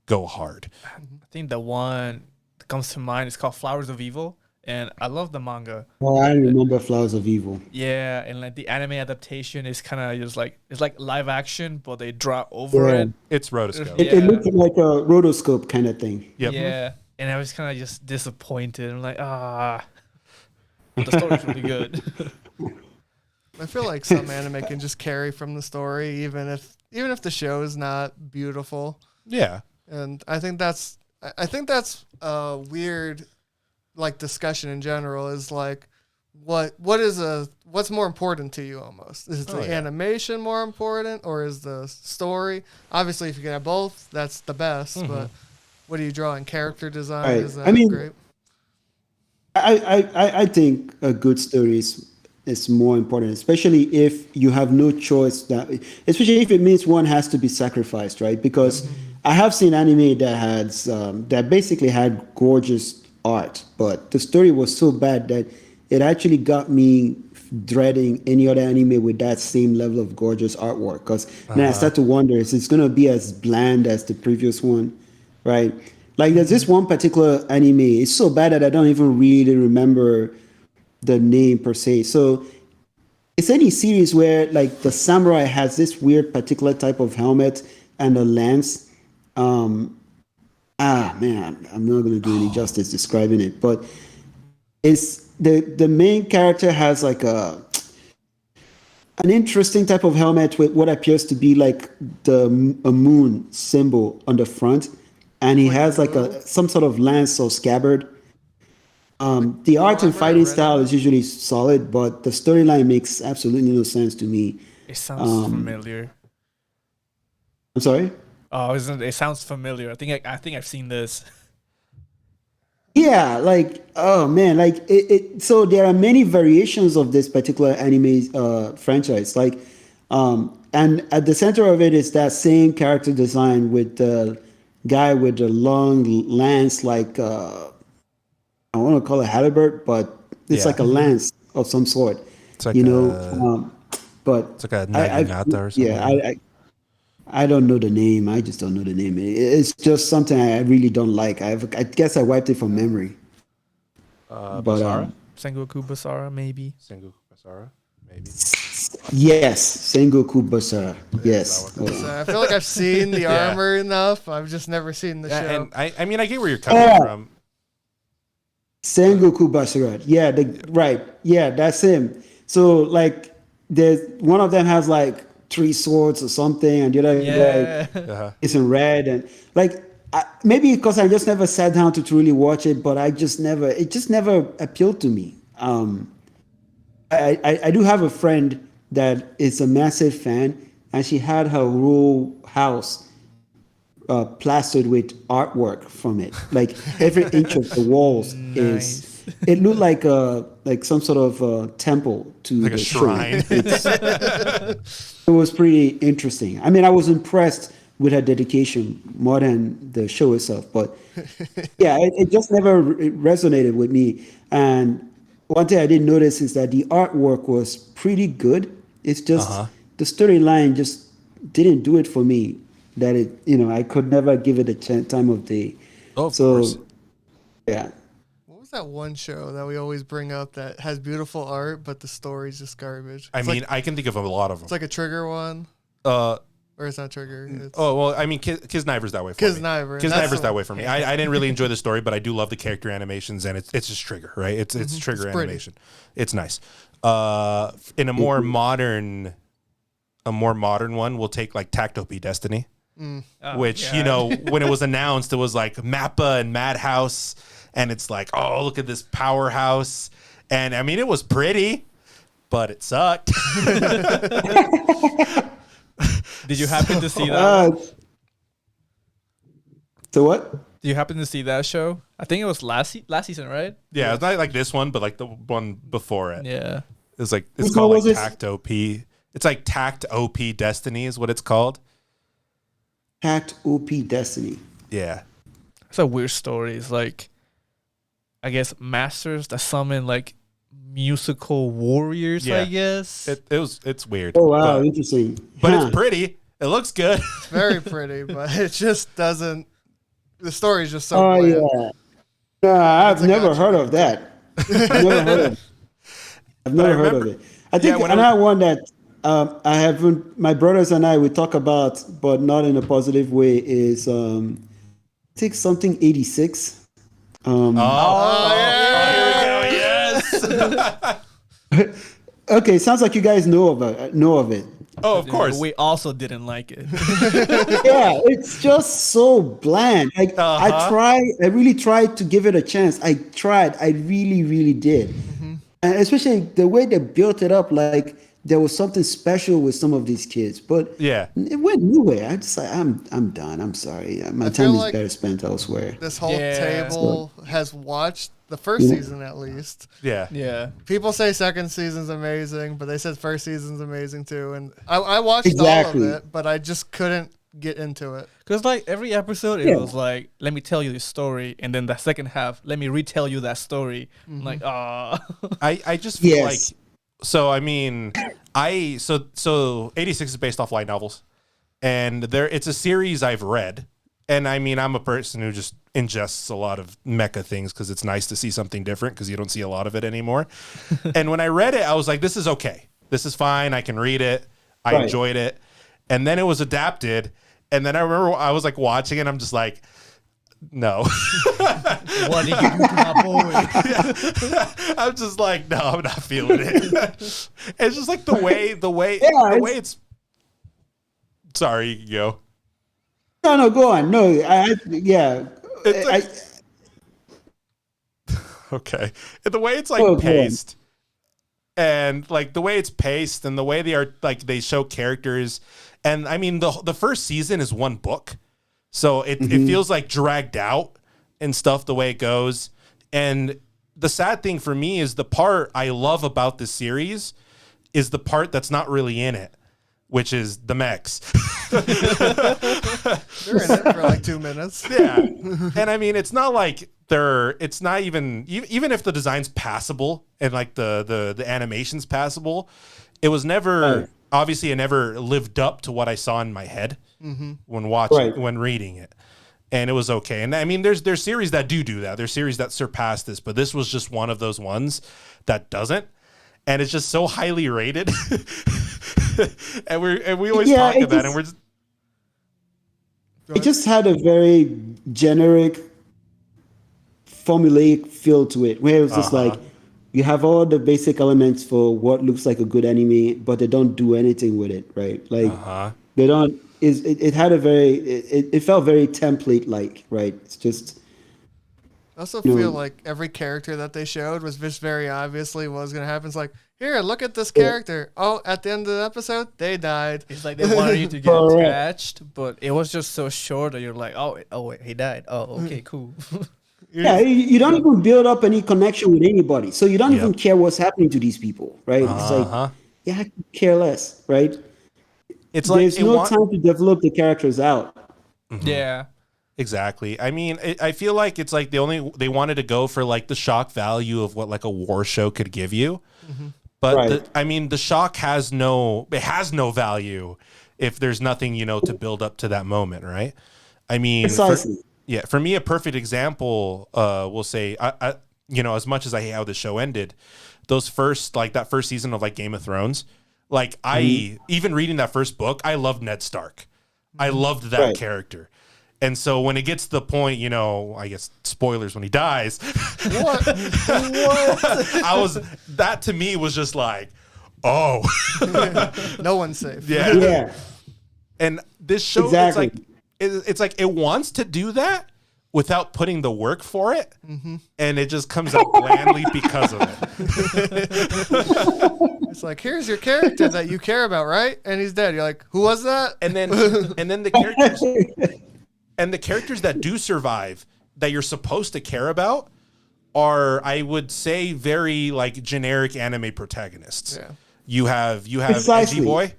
D: go hard.
A: I think the one that comes to mind is called Flowers of Evil. And I love the manga.
C: Oh, I remember Flowers of Evil.
A: Yeah, and like the anime adaptation is kind of just like, it's like live action, but they draw over it.
D: It's rotoscope.
C: It looks like a rotoscope kind of thing.
D: Yep.
A: Yeah, and I was kind of just disappointed. I'm like, the story's really good.
B: I feel like some anime can just carry from the story, even if the show is not beautiful.
D: Yeah,
B: and I think that's a weird, like, discussion in general, is like what's more important to you almost? Is the animation more important, or is the story? Obviously, if you can have both, that's the best, but what are you drawing? Character design?
C: Right.
B: Is that great?
C: I think a good story is more important, especially if you have no choice, especially if it means one has to be sacrificed, right? Because I have seen anime that has that basically had gorgeous art, but the story was so bad that it actually got me dreading any other anime with that same level of gorgeous artwork. Because then I start to wonder, is it's gonna be as bland as the previous one, right? Like there's this one particular anime. It's so bad that I don't even really remember the name per se. So it's any series where like the samurai has this weird particular type of helmet and a lance. Man, I'm not gonna do any justice describing it, but it's the main character has like an interesting type of helmet with what appears to be like a moon symbol on the front, and he has like some sort of lance or scabbard. The art and fighting style is usually solid, but the storyline makes absolutely no sense to me.
A: It sounds familiar.
C: I'm sorry?
A: Oh, it sounds familiar. I think I've seen this.
C: Yeah, like oh man, like it. So there are many variations of this particular anime franchise. Like, and at the center of it is that same character design with the guy with the long lance, like I want to call it halberd, but it's like a lance of some sort.
D: It's like
C: but
D: it's like a naginata or something.
C: Yeah, I don't know the name. I just don't know the name. It's just something I really don't like. I guess I wiped it from memory.
D: Basara?
A: Sengoku Basara, maybe.
D: Sengoku Basara, maybe.
C: Yes, Sengoku Basara. Yes.
B: I feel like I've seen the armor enough. I've just never seen the show.
D: And I mean, I get where you're coming from.
C: Sengoku Basara. Yeah, right. Yeah, that's him. So like, there's one of them has like 3 swords or something, and the other guy is in red, and like maybe because I just never sat down to truly watch it, but it just never appealed to me. I do have a friend that is a massive fan, and she had her whole house plastered with artwork from it. Like every inch of the walls it looked like some sort of temple to
D: like a shrine.
C: It was pretty interesting. I mean, I was impressed with her dedication more than the show itself, but yeah, it just never resonated with me. And one thing I didn't notice is that the artwork was pretty good. It's just the storyline just didn't do it for me. That I could never give it a time of day.
D: Oh, of course.
C: Yeah.
B: What's that one show that we always bring up that has beautiful art, but the story's just garbage?
D: I mean, I can think of a lot of them.
B: It's like a Trigger one. Or it's not Trigger.
D: I mean, Kisniver's that way for me. Kisniver's that way for me. I didn't really enjoy the story, but I do love the character animations, and it's just Trigger, right? It's Trigger animation. It's nice. In a more modern one, we'll take like Tactopi Destiny. Which, when it was announced, it was like Mappa and Madhouse, and it's like, oh, look at this powerhouse. And I mean, it was pretty, but it sucked.
A: Did you happen to see that?
C: So what?
A: Did you happen to see that show? I think it was last season, right?
D: Yeah, it's not like this one, but like the one before it.
A: Yeah.
D: It's called like Tact OP. It's like Tact OP Destiny is what it's called.
C: Tact OP Destiny.
D: Yeah.
A: It's a weird story. It's like, I guess, masters that summon like musical warriors, I guess.
D: It's weird.
C: Oh, wow. Interesting.
D: But it's pretty. It looks good.
B: It's very pretty, but it just doesn't. The story is just so bland.
C: Yeah. No, I've never heard of that. I've never heard of it. I think another one that I haven't, my brothers and I would talk about, but not in a positive way, is I think something 86.
D: Here we go. Yes.
C: Okay, sounds like you guys know of it.
D: Oh, of course.
A: We also didn't like it.
C: Yeah, it's just so bland. Like I really tried to give it a chance. I really, really did. And especially the way they built it up, like there was something special with some of these kids, but it went nowhere. I'm done. I'm sorry. My time is better spent elsewhere.
B: This whole table has watched the first season at least.
A: Yeah.
B: People say second season's amazing, but they said first season's amazing too. And I watched all of it, but I just couldn't get into it.
A: Because like every episode, it was like, let me tell you the story, and then the second half, let me retell you that story. I'm like,
D: I just feel like, so I mean, so 86 is based off light novels, and it's a series I've read, and I mean, I'm a person who just ingests a lot of mecha things because it's nice to see something different because you don't see a lot of it anymore. And when I read it, I was like, this is okay. This is fine. I can read it. I enjoyed it. And then it was adapted. And then I remember I was like watching it. I'm just like, no.
A: What did you do to my boy?
D: I'm just like, no, I'm not feeling it. It's just like the way it's. Sorry, you go.
C: No, go on. No,
D: okay. And the way it's like paced, and like the way it's paced, and the way they are like they show characters, and I mean the first season is one book, so it feels like dragged out and stuff the way it goes. And the sad thing for me is the part I love about this series is the part that's not really in it, which is the mechs.
B: They're in it for like 2 minutes.
D: Yeah. And I mean, it's not like it's not even if the design's passable and like the animation's passable, it was never, obviously it never lived up to what I saw in my head when reading it. And it was okay. And I mean, there's series that do that. There's series that surpass this, but this was just one of those ones that doesn't. And it's just so highly rated. and we always talk about it, and we're just,
C: it just had a very generic formulaic feel to it, where it was just like you have all the basic elements for what looks like a good anime, but they don't do anything with it, right? Like they don't. It had a very. It felt very template like, right? It's just.
B: I also feel like every character that they showed was just very obviously what was going to happen. It's like, here, look at this character. Oh, at the end of the episode, they died.
A: It's like they wanted you to get attached, but it was just so short that you're like, oh wait, he died. Oh, okay, cool.
C: Yeah, you don't even build up any connection with anybody, so you don't even care what's happening to these people, right? It's like, I could care less, right?
D: It's like
C: there's no time to develop the characters out.
A: Yeah.
D: Exactly. I mean, I feel like it's like they wanted to go for like the shock value of what like a war show could give you. But I mean, the shock has no value if there's nothing, to build up to that moment. Right. I mean, for me, a perfect example, we'll say, as much as I hate how the show ended, that first season of like Game of Thrones, like even reading that first book, I loved Ned Stark. I loved that character. And so when it gets to the point, I guess spoilers when he dies.
B: What?
D: That to me was just like, oh.
B: No one's safe.
D: Yeah. And this show, it's like it wants to do that without putting the work for it. And it just comes out blandly because of it.
B: It's like, here's your character that you care about, right? And he's dead. You're like, who was that?
D: And then the characters... And the characters that do survive that you're supposed to care about are, I would say, very like generic anime protagonists. Yeah. You have Edgy Boy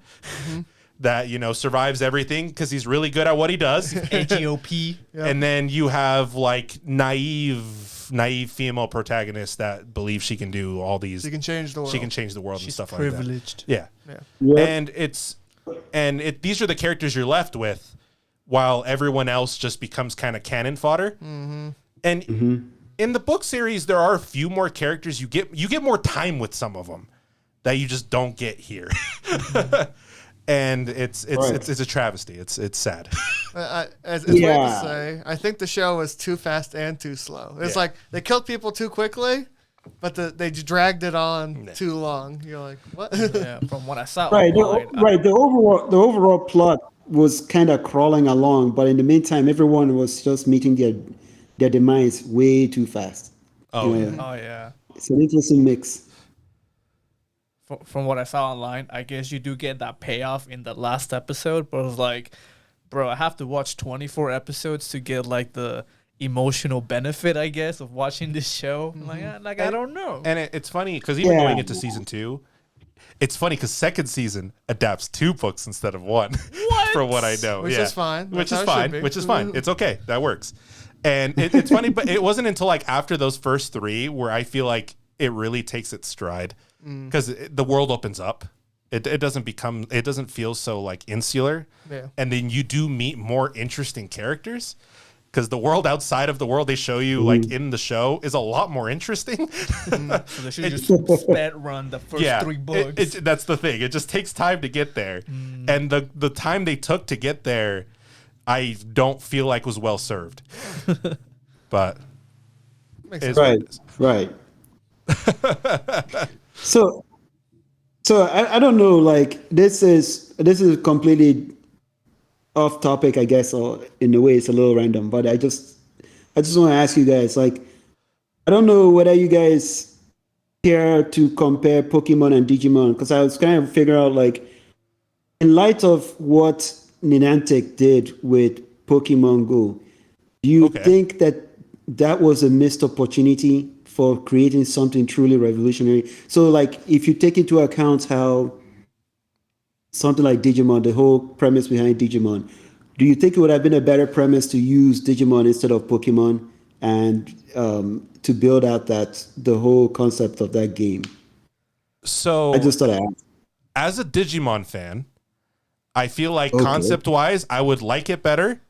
D: that, survives everything because he's really good at what he does.
A: AGOP.
D: And then you have like naive female protagonists that believe she can do all these.
B: She can change the world.
D: She can change the world.
A: She's
D: and stuff
A: privileged.
D: Like that. Yeah. And these are the characters you're left with, while everyone else just becomes kind of cannon fodder. And in the book series, there are a few more characters. You get more time with some of them that you just don't get here. And it's a travesty. It's sad.
B: It's weird to say. I think the show was too fast and too slow. It's like they killed people too quickly, but they dragged it on too long. You're like, what?
A: From what I saw.
C: The overall plot was kind of crawling along, but in the meantime, everyone was just meeting their demise way too fast. It's an interesting mix.
A: From what I saw online, I guess you do get that payoff in the last episode, but it was like, bro, I have to watch 24 episodes to get like the emotional benefit, I guess, of watching this show. I'm like, I don't know.
D: And it's funny because even going into season 2, it's funny because second season adapts 2 books instead of 1. What? From what I know.
B: Which is fine.
D: Which is fine. Which is fine. It's okay. That works. And it's funny, but it wasn't until like after those first 3 where I feel like it really takes its stride because the world opens up. It doesn't feel so like insular. Yeah. And then you do meet more interesting characters. Because the world outside of the world they show you, like in the show, is a lot more interesting.
A: So they should just sped run the first 3 books.
D: That's the thing. It just takes time to get there, and the time they took to get there, I don't feel like was well served. But
C: right. So I don't know. Like this is completely off topic, I guess, or in a way it's a little random, but I just want to ask you guys, like, I don't know whether you guys care to compare Pokemon and Digimon, because I was kind of figuring out, like, in light of what Niantic did with Pokemon Go, do you think that was a missed opportunity for creating something truly revolutionary? So, like, if you take into account how something like Digimon, the whole premise behind Digimon, do you think it would have been a better premise to use Digimon instead of Pokemon and to build out the whole concept of that game?
D: So
C: I just thought I'd ask.
D: As a Digimon fan, I feel like concept-wise, I would like it better,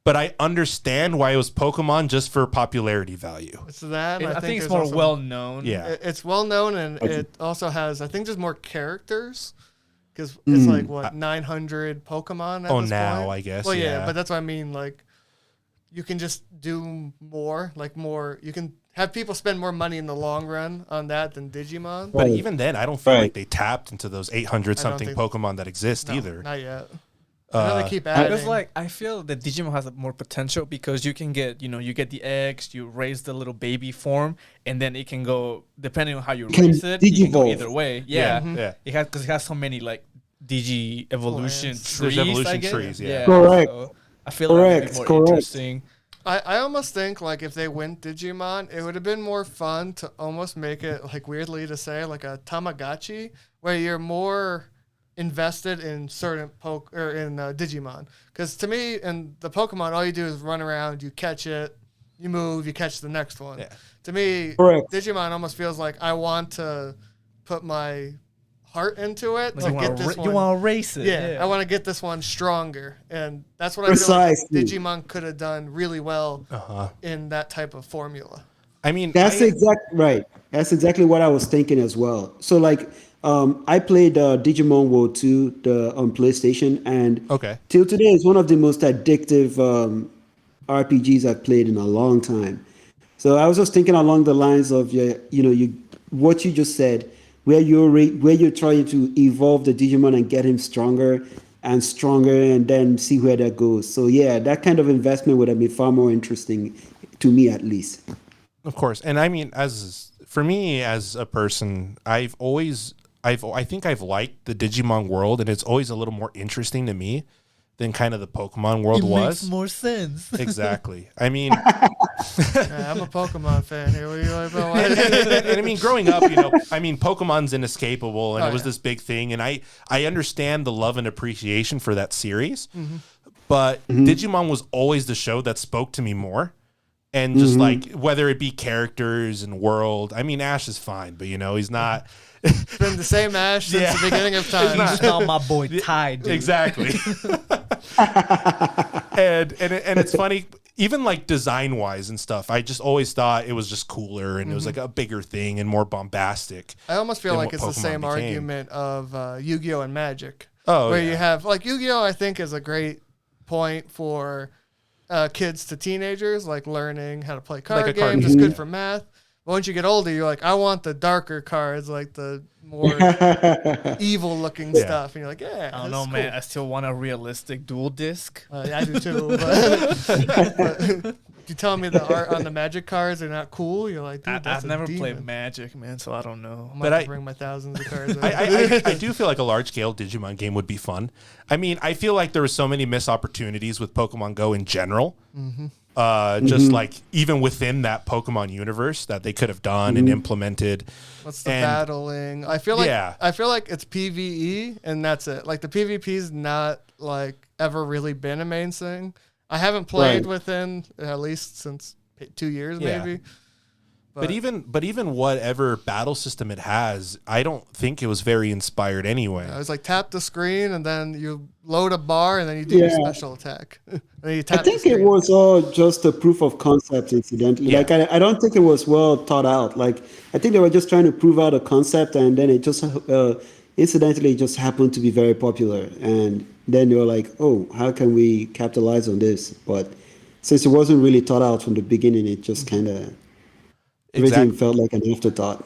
D: but I understand why it was Pokemon just for popularity value.
B: It's that.
A: I think it's more well-known.
D: Yeah.
B: It's well-known, and it also has, I think, just more characters. Because it's like, what, 900 Pokemon at this point?
D: I guess.
B: Well, yeah, but that's what I mean. Like, you can just do more. You can have people spend more money in the long run on that than Digimon.
D: But even then, I don't feel like they tapped into those 800-something Pokemon that exist either.
B: Not yet. I know they keep adding.
A: Because, like, I feel that Digimon has more potential because you can get, you get the eggs, you raise the little baby form, and then it can go, depending on how you raise it, it can go either way. Yeah. It has so many, like, Digi evolution trees.
D: There's evolution trees, yeah.
C: Correct.
A: So I feel like it'd be more interesting.
B: I almost think, like, if they went Digimon, it would have been more fun to almost make it, like, weirdly to say, like a Tamagotchi, where you're more invested in certain Digimon. Because to me, in the Pokemon, all you do is run around, you catch it, you move, you catch the next one. Yeah. To me, Digimon almost feels like I want to put my heart into it to get this one.
A: You want to race it.
B: Yeah, I want to get this one stronger. And that's what I feel like Digimon could have done really well in that type of formula.
D: I mean,
C: that's exactly right. That's exactly what I was thinking as well. So, like, I played Digimon World 2 on PlayStation, and till today it's one of the most addictive RPGs I've played in a long time. So I was just thinking along the lines of what you just said, where you're trying to evolve the Digimon and get him stronger and stronger, and then see where that goes. So yeah, that kind of investment would have been far more interesting to me, at least.
D: Of course, and I mean, for me as a person, I think I've liked the Digimon world, and it's always a little more interesting to me than kind of the Pokemon world was.
A: Makes more sense.
D: Exactly. I mean,
B: I'm a Pokemon fan here. What are you like about?
D: And I mean, growing up, Pokemon's inescapable, and it was this big thing, and I understand the love and appreciation for that series, but Digimon was always the show that spoke to me more. And just like, whether it be characters and world, I mean, Ash is fine, but he's not.
B: It's been the same Ash since the beginning of time.
A: Just not my boy Ty, dude.
D: Exactly. and it's funny, even like design wise and stuff, I just always thought it was just cooler, and it was like a bigger thing and more bombastic.
B: I almost feel like it's Pokemon the same argument of Yu-Gi-Oh! And Magic.
D: Oh,
B: where you have, like, Yu-Gi-Oh! I think is a great point for kids to teenagers, like learning how to play card games. It's good for math. But once you get older, you're like, I want the darker cards, like the more evil looking stuff. And you're like, I
A: don't know, man. I still want a realistic dual disc.
B: I do too. But you tell me the art on the Magic cards are not cool. You're like, dude, that's
A: I've never played Magic, man, so I don't know.
B: I bring my thousands of cards.
D: I do feel like a large scale Digimon game would be fun. I mean, I feel like there were so many missed opportunities with Pokemon Go in general. just like even within that Pokemon universe that they could have done and implemented.
B: What's the battling? I feel like it's PvE and that's it. Like the PvP's not like ever really been a main thing. I haven't played within at least since 2 years maybe.
D: But even whatever battle system it has, I don't think it was very inspired anyway.
B: It was like tap the screen and then you load a bar and then you do your special attack. And then you tap
C: I think it was all just a proof of concept, incidentally.
D: Yeah.
C: Like I don't think it was well thought out. Like I think they were just trying to prove out a concept, and then it just incidentally just happened to be very popular. And then they were like, oh, how can we capitalize on this? But since it wasn't really thought out from the beginning, it just kind of everything felt like an afterthought.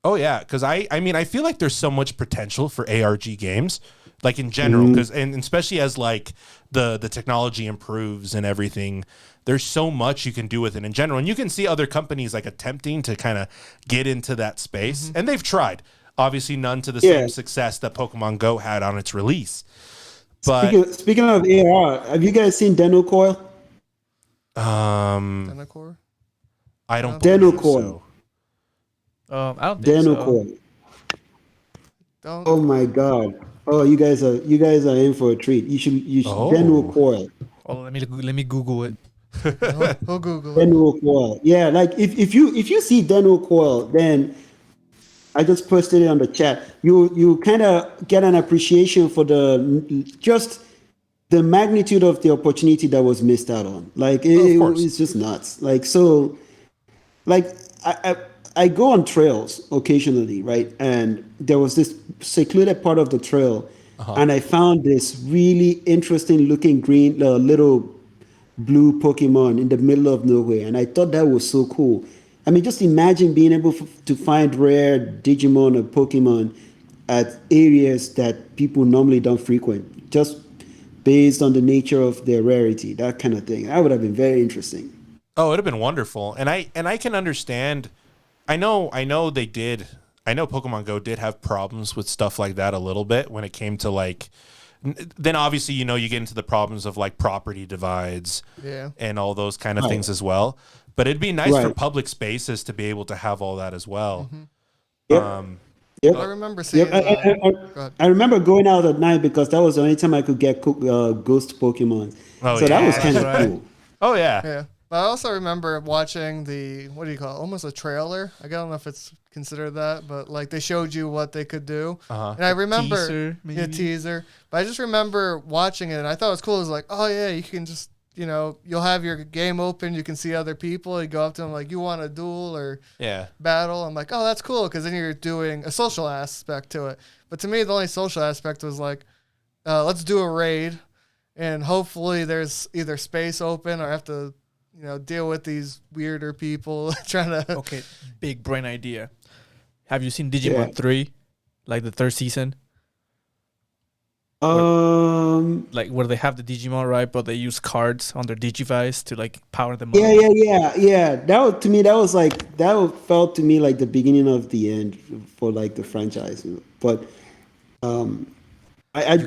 D: Oh yeah, because I mean I feel like there's so much potential for ARG games, like in general, because and especially as like the technology improves and everything, there's so much you can do with it in general, and you can see other companies like attempting to kind of get into that space, and they've tried. Obviously, none to the same success that Pokemon Go had on its release. But
C: speaking of AR, have you guys seen Denocoil?
B: Denocore?
D: I don't
C: Denocoil.
A: I don't think
C: Denocoil.
B: So.
C: Oh my god. Oh, you guys are in for a treat. You should Denocoil.
A: Oh, let me Google it.
B: He'll Google it.
C: Denocoil. Yeah, like if you see Denocoil, then I just posted it on the chat. You kind of get an appreciation for just the magnitude of the opportunity that was missed out on. Like it's just nuts. Like so, like I go on trails occasionally, right? And there was this secluded part of the trail, and I found this really interesting looking green little blue Pokemon in the middle of nowhere, and I thought that was so cool. I mean, just imagine being able to find rare Digimon or Pokemon at areas that people normally don't frequent, just based on the nature of their rarity, that kind of thing. That would have been very interesting.
D: Oh, it'd have been wonderful. And I can understand. I know they did. I know Pokemon Go did have problems with stuff like that a little bit when it came to like. Then obviously, you get into the problems of like property divides and all those kind of things as well. But it'd be nice for public spaces to be able to have all that as well.
C: Yep.
B: I remember seeing.
C: I remember going out at night because that was the only time I could get ghost Pokemon. That was kind of cool.
D: Oh yeah.
B: Yeah. But I also remember watching what do you call it? Almost a trailer. I don't know if it's considered that, but like they showed you what they could do. And I remember teaser. But I just remember watching it and I thought it was cool. It was like, oh yeah, you can just you'll have your game open. You can see other people. You go up to them like, you want a duel or battle? I'm like, oh, that's cool because then you're doing a social aspect to it. But to me, the only social aspect was like, let's do a raid, and hopefully there's either space open or I have to, deal with these weirder people trying to.
A: Okay, big brain idea. Have you seen Digimon 3, like the third season? Like where they have the Digimon, right? But they use cards on their Digivice to like power them up.
C: Yeah. That felt to me like the beginning of the end for like the franchise. But the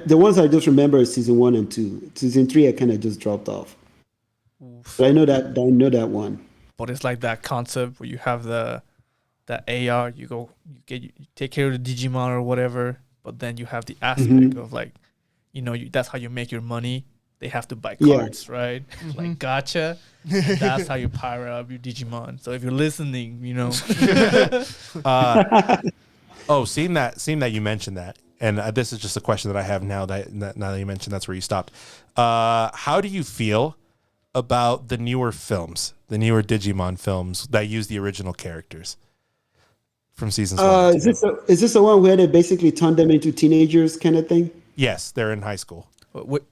C: ones I just remember is season 1 and 2. Season 3 I kind of just dropped off. But I know that one.
A: But it's like that concept where you have that AR, you take care of the Digimon or whatever, but then you have the aspect of like, that's how you make your money. They have to buy cards, right? Like gotcha. That's how you power up your Digimon. So if you're listening,
D: seeing that you mentioned that, and this is just a question that I have now that you mentioned that's where you stopped. How do you feel about the newer Digimon films that use the original characters from seasons 1 and 2?
C: Is this the one where they basically turn them into teenagers kind of thing?
D: Yes, they're in high school.
C: It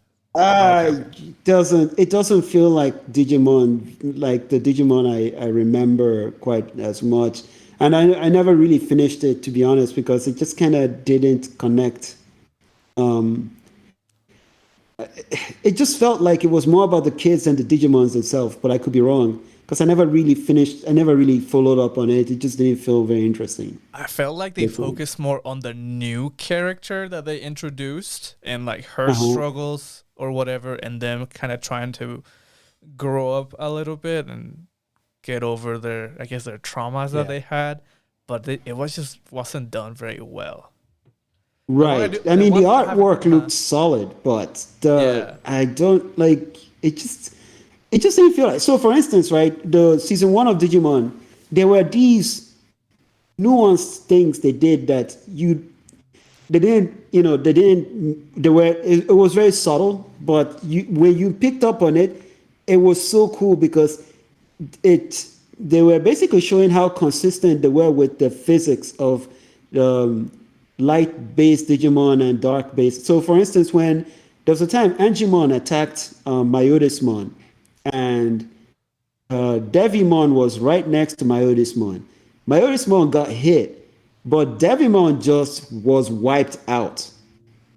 C: doesn't feel like Digimon, like the Digimon I remember quite as much. And I never really finished it, to be honest, because it just kind of didn't connect. It just felt like it was more about the kids than the Digimons themselves, but I could be wrong. Because I never really followed up on it. It just didn't feel very interesting.
A: I felt like they focused more on the new character that they introduced and like her struggles or whatever, and them kind of trying to grow up a little bit and get over their traumas that they had, but it wasn't done very well.
C: Right. I mean, the artwork looked solid, but I don't like it. It just didn't feel like. So, for instance, right, the season 1 of Digimon, there were these nuanced things they did that it was very subtle, but when you picked up on it, it was so cool because they were basically showing how consistent they were with the physics of light-based Digimon and dark-based. So, for instance, when there was a time Angemon attacked Myodismon, and Devimon was right next to Myodismon. Myodismon got hit, but Devimon just was wiped out.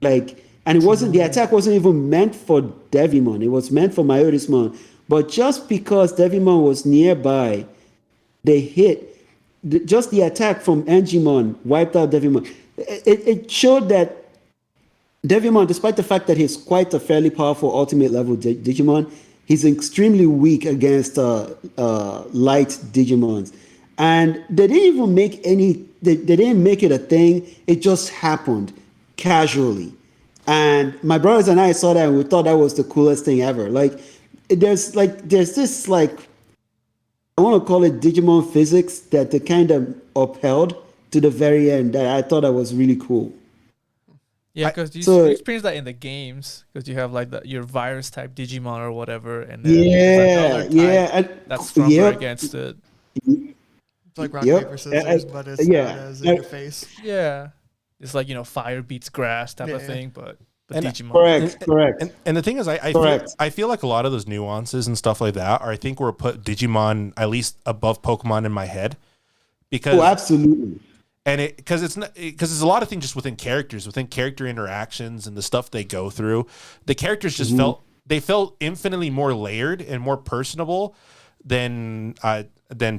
C: And the attack wasn't even meant for Devimon. It was meant for Myodismon. But just because Devimon was nearby, they hit. Just the attack from Angemon wiped out Devimon. It showed that Devimon, despite the fact that he's quite a fairly powerful ultimate level Digimon, he's extremely weak against light Digimons. And they didn't even make they didn't make it a thing. It just happened casually. And my brothers and I saw that and we thought that was the coolest thing ever. There's this I want to call it Digimon physics that they kind of upheld to the very end. That I thought that was really cool.
A: Yeah, because you experience that in the games because you have your virus type Digimon or whatever, and then that's stronger against it.
B: It's like rock paper scissors, but it's not as in your face.
A: Yeah, it's like fire beats grass type of thing, but
C: Digimon. Correct.
D: And the thing is, I feel like a lot of those nuances and stuff like that I think were put Digimon at least above Pokemon in my head because
C: absolutely.
D: And because there's a lot of things just within character interactions and the stuff they go through. The characters just felt infinitely more layered and more personable than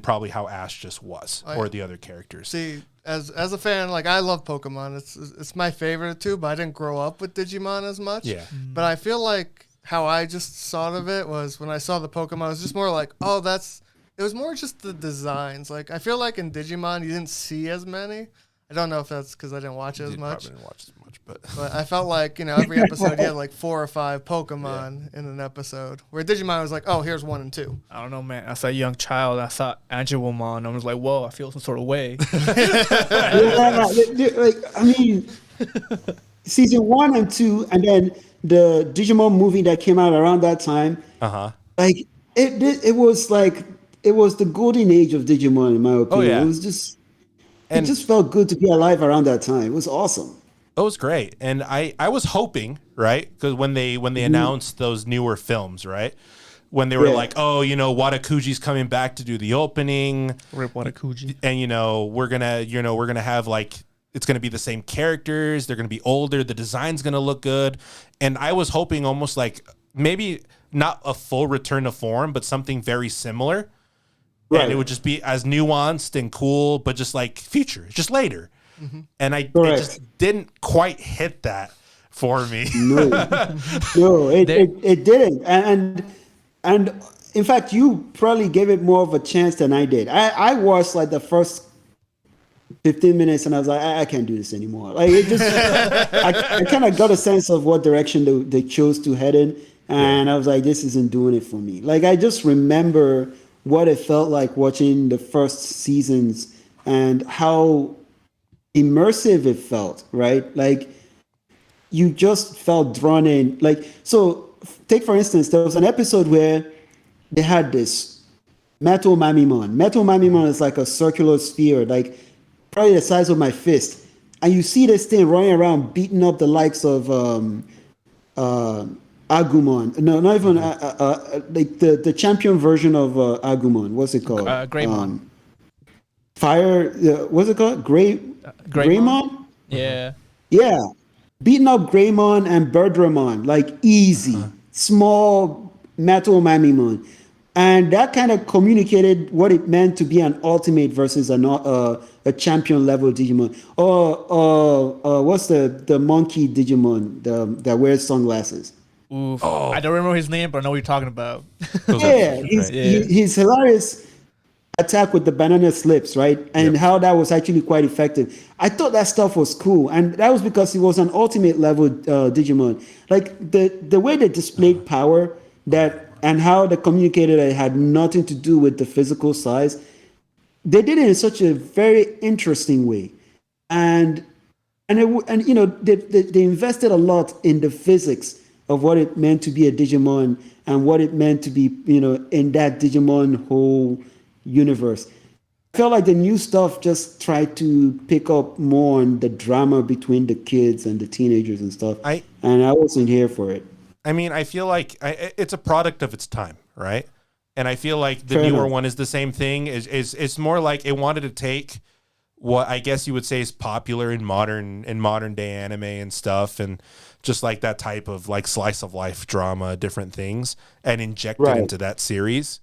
D: probably how Ash just was or the other characters.
B: See, as a fan, I love Pokemon. It's my favorite too, but I didn't grow up with Digimon as much.
D: Yeah.
B: But I feel like how I just thought of it was when I saw the Pokemon, it was just more like, it was more just the designs. I feel like in Digimon, you didn't see as many. I don't know if that's because I didn't watch it as much.
D: Probably didn't watch as much,
B: but I felt like, every episode you had 4 or 5 Pokemon in an episode. Where Digimon was like, oh, here's 1 and 2.
A: I don't know, man. As a young child, I saw Angelomon, and I was like, whoa, I feel some sort of way.
C: Season 1 and 2, and then the Digimon movie that came out around that time. It was the golden age of Digimon, in my opinion.
D: Oh, yeah.
C: It just felt good to be alive around that time. It was awesome.
D: It was great. And I was hoping, right? Because when they announced those newer films, right? When they were like, oh, Watakuji's coming back to do the opening.
A: Rip Watakuji.
D: And, we're gonna have it's gonna be the same characters. They're gonna be older. The design's gonna look good. And I was hoping almost maybe not a full return to form, but something very similar. Right. And it would just be as nuanced and cool, but just future, just later. Mm-hmm. And it just didn't quite hit that for me.
C: No, it didn't. And in fact, you probably gave it more of a chance than I did. I watched the first 15 minutes and I was like, I can't do this anymore. I kind of got a sense of what direction they chose to head in. And I was like, this isn't doing it for me. I just remember what it felt like watching the first seasons and how immersive it felt, right? You just felt drawn in. So take for instance, there was an episode where they had this Metal Mamimon. Metal Mamimon is a circular sphere, probably the size of my fist. And you see this thing running around beating up the likes of Agumon. No, not even the champion version of Agumon. What's it called?
A: Greymon.
C: Fire. What's it called? Greymon?
A: Yeah.
C: Yeah. Beating up Greymon and Birdramon easy. Small Metal Mamimon. And that kind of communicated what it meant to be an ultimate versus a champion level Digimon. Or what's the monkey Digimon that wears sunglasses?
A: Oof. Oh. I don't remember his name, but I know what you're talking about.
C: He's hilarious. Attack with the banana slips, right? And how that was actually quite effective. I thought that stuff was cool, and that was because he was an ultimate level Digimon. Like the way they displayed power and how they communicated it had nothing to do with the physical size. They did it in such a very interesting way, and you know they invested a lot in the physics of what it meant to be a Digimon and what it meant to be, you know, in that Digimon whole universe. I felt like the new stuff just tried to pick up more on the drama between the kids and the teenagers and stuff. And I wasn't here for it.
D: I mean, I feel like it's a product of its time, right? And I feel like the newer one is the same thing. It's more like it wanted to take what I guess you would say is popular in modern day anime and stuff, and just like that type of like slice of life drama, different things, and inject it into that series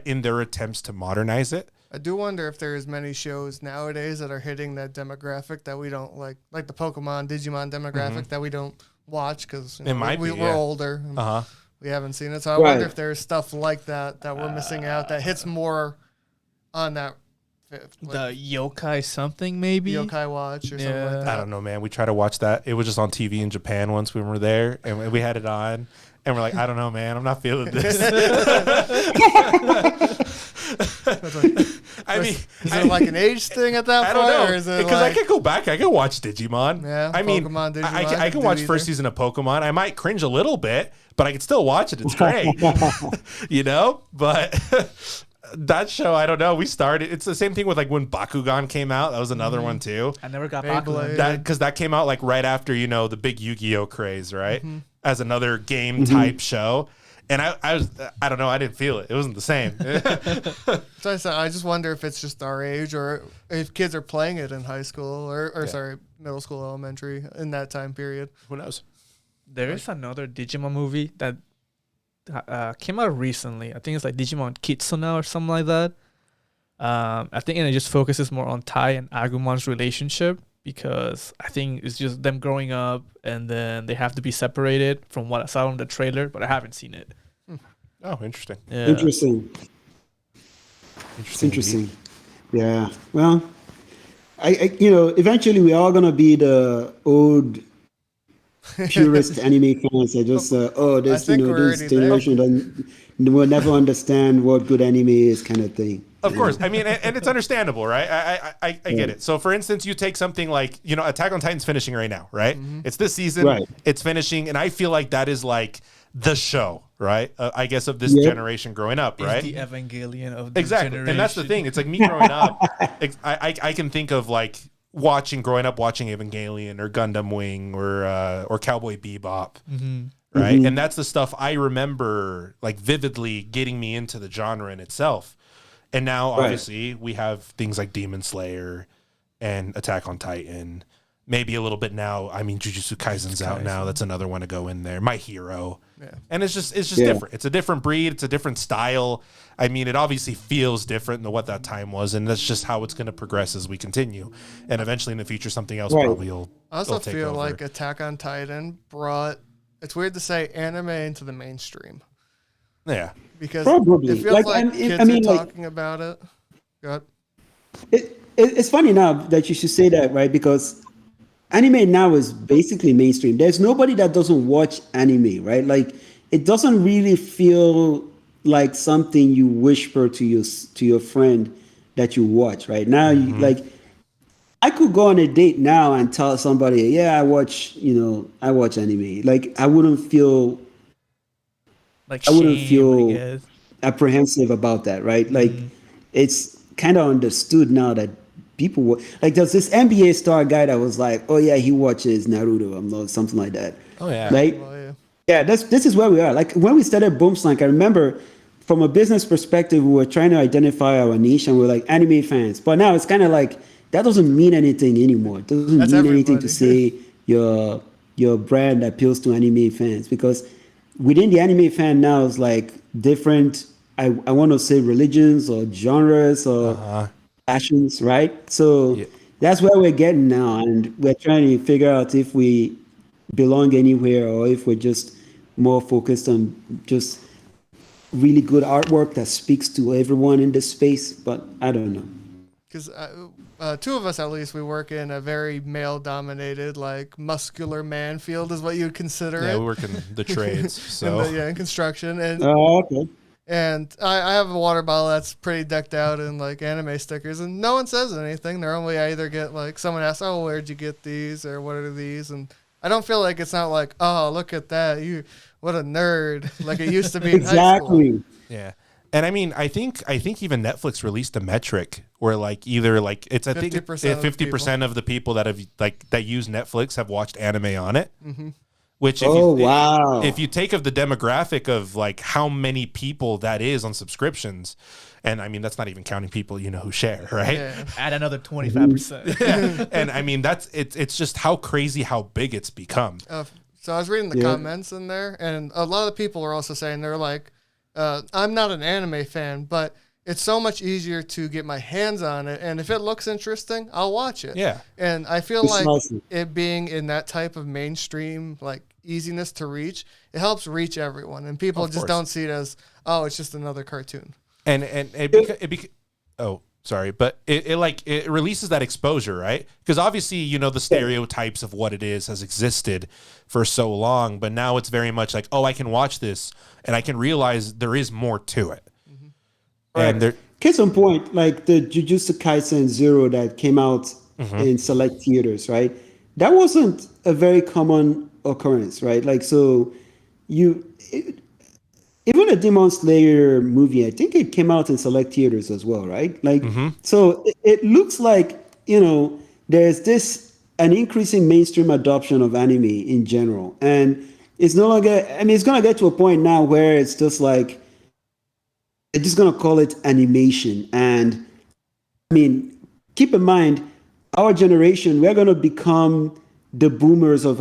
D: in their attempts to modernize it.
B: I do wonder if there's many shows nowadays that are hitting that demographic that we don't like the Pokemon, Digimon demographic that we don't watch because we're older. We haven't seen it. So I wonder if there's stuff like that we're missing out that hits more on that.
A: The yokai something, maybe?
B: Yokai Watch or something like that.
D: I don't know, man. We tried to watch that. It was just on TV in Japan once when we were there, and we had it on. And we're like, I don't know, man. I'm not feeling this.
B: I mean, is it like an age thing at that point?
D: I don't know.
B: Or is it
D: because I can go back. I can watch Digimon.
B: Yeah,
D: I mean,
B: Pokemon, Digimon,
D: I can watch first season of Pokemon. I might cringe a little bit, but I can still watch it. It's great. You know? But that show, I don't know. We started. It's the same thing with like when Bakugan came out. That was another one too.
A: I never got Bakugan.
D: Because that came out like right after, you know, the big Yu-Gi-Oh craze, right? As another game type show. And I don't know, I didn't feel it. It wasn't the same.
B: So I just wonder if it's just our age or if kids are playing it in high school or sorry, middle school, elementary in that time period.
D: Who knows?
A: There is another Digimon movie that came out recently. I think it's like Digimon Kitsuna or something like that. I think it just focuses more on Tai and Agumon's relationship, because I think it's just them growing up and then they have to be separated from what I saw in the trailer, but I haven't seen it.
D: Oh, interesting.
C: Yeah. Interesting. Yeah. Well, I you know, eventually we're all gonna be the old purist anime fans that just this generation will never understand what good anime is, kind of thing.
D: Of course. I mean, and it's understandable, right? I get it. So, for instance, you take something like, you know, Attack on Titan's finishing right now, right? It's this season. It's finishing. And I feel like that is like the show, right? I guess of this generation growing up, right?
A: It's the Evangelion of this generation.
D: And that's the thing. It's like me growing up, I can think of like growing up watching Evangelion or Gundam Wing or Cowboy Bebop. Right. And that's the stuff I remember like vividly getting me into the genre in itself. And now, obviously, we have things like Demon Slayer and Attack on Titan. Maybe a little bit now. I mean, Jujutsu Kaisen's out now. That's another one to go in there. My Hero. Yeah. And it's just different. It's a different breed. It's a different style. I mean, it obviously feels different than what that time was. And that's just how it's going to progress as we continue. And eventually in the future, something else probably will
B: I also feel
D: over.
B: like Attack on Titan brought, it's weird to say, anime into the mainstream.
D: Yeah.
B: Because
C: probably.
B: It feels like kids are talking about it. Go ahead.
C: It's funny now that you should say that, right? Because anime now is basically mainstream. There's nobody that doesn't watch anime, right? Like, it doesn't really feel like something you whisper to your friend that you watch, right? Now, like, I could go on a date now and tell somebody, yeah, I watch anime. Like, I wouldn't feel apprehensive about that, right? Like, it's kind of understood now that people like, there's this NBA star guy that was like, oh yeah, he watches Naruto, something like that.
D: Oh yeah,
C: like this is where we are. Like, when we started Boomslank, I remember from a business perspective, we were trying to identify our niche, and we're like anime fans. But now it's kind of like that doesn't mean anything anymore. It doesn't mean anything to say your brand appeals to anime fans, because within the anime fan now is like different, I want to say, religions or genres or passions, right? So that's where we're getting now, and we're trying to figure out if we belong anywhere or if we're just more focused on just really good artwork that speaks to everyone in the space. But I don't know.
B: Because two of us, at least, we work in a very male-dominated, like, muscular man field is what you'd consider it.
D: Yeah, we work in the trades, so.
B: in construction. And,
C: okay.
B: And I have a water bottle that's pretty decked out in, like, anime stickers, and no one says anything. Normally, I either get, like, someone asks, oh, where'd you get these, or what are these? And I don't feel like it's not like, oh, look at that. What a nerd, like it used to be in high school.
D: Yeah. And I mean, I think even Netflix released a metric where like either like it's 50% of the people that have like that use Netflix have watched anime on it.
B: Mm-hmm.
D: Which if you take of the demographic of like how many people that is on subscriptions, and I mean that's not even counting people who share, right?
A: Yeah. Add another 25%.
D: Yeah. And I mean it's just how crazy how big it's become.
B: So I was reading the comments in there, and a lot of the people were also saying they're like, I'm not an anime fan, but it's so much easier to get my hands on it, and if it looks interesting, I'll watch it.
D: Yeah.
B: And I feel like it being in that type of mainstream, like easiness to reach, it helps reach everyone, and people just don't see it as, oh, it's just another cartoon.
D: And but it releases that exposure, right? Because obviously, the stereotypes of what it is has existed for so long, but now it's very much like, oh, I can watch this and I can realize there is more to it.
C: Mm-hmm. And case in point, like the Jujutsu Kaisen Zero that came out in select theaters, right? That wasn't a very common occurrence, right? Like, so even a Demon Slayer movie, I think it came out in select theaters as well, right? Like, so it looks like, there's an increasing mainstream adoption of anime in general. And it's no longer, I mean, it's going to get to a point now where it's just like, they're just going to call it animation. And I mean, keep in mind, our generation, we're going to become the boomers of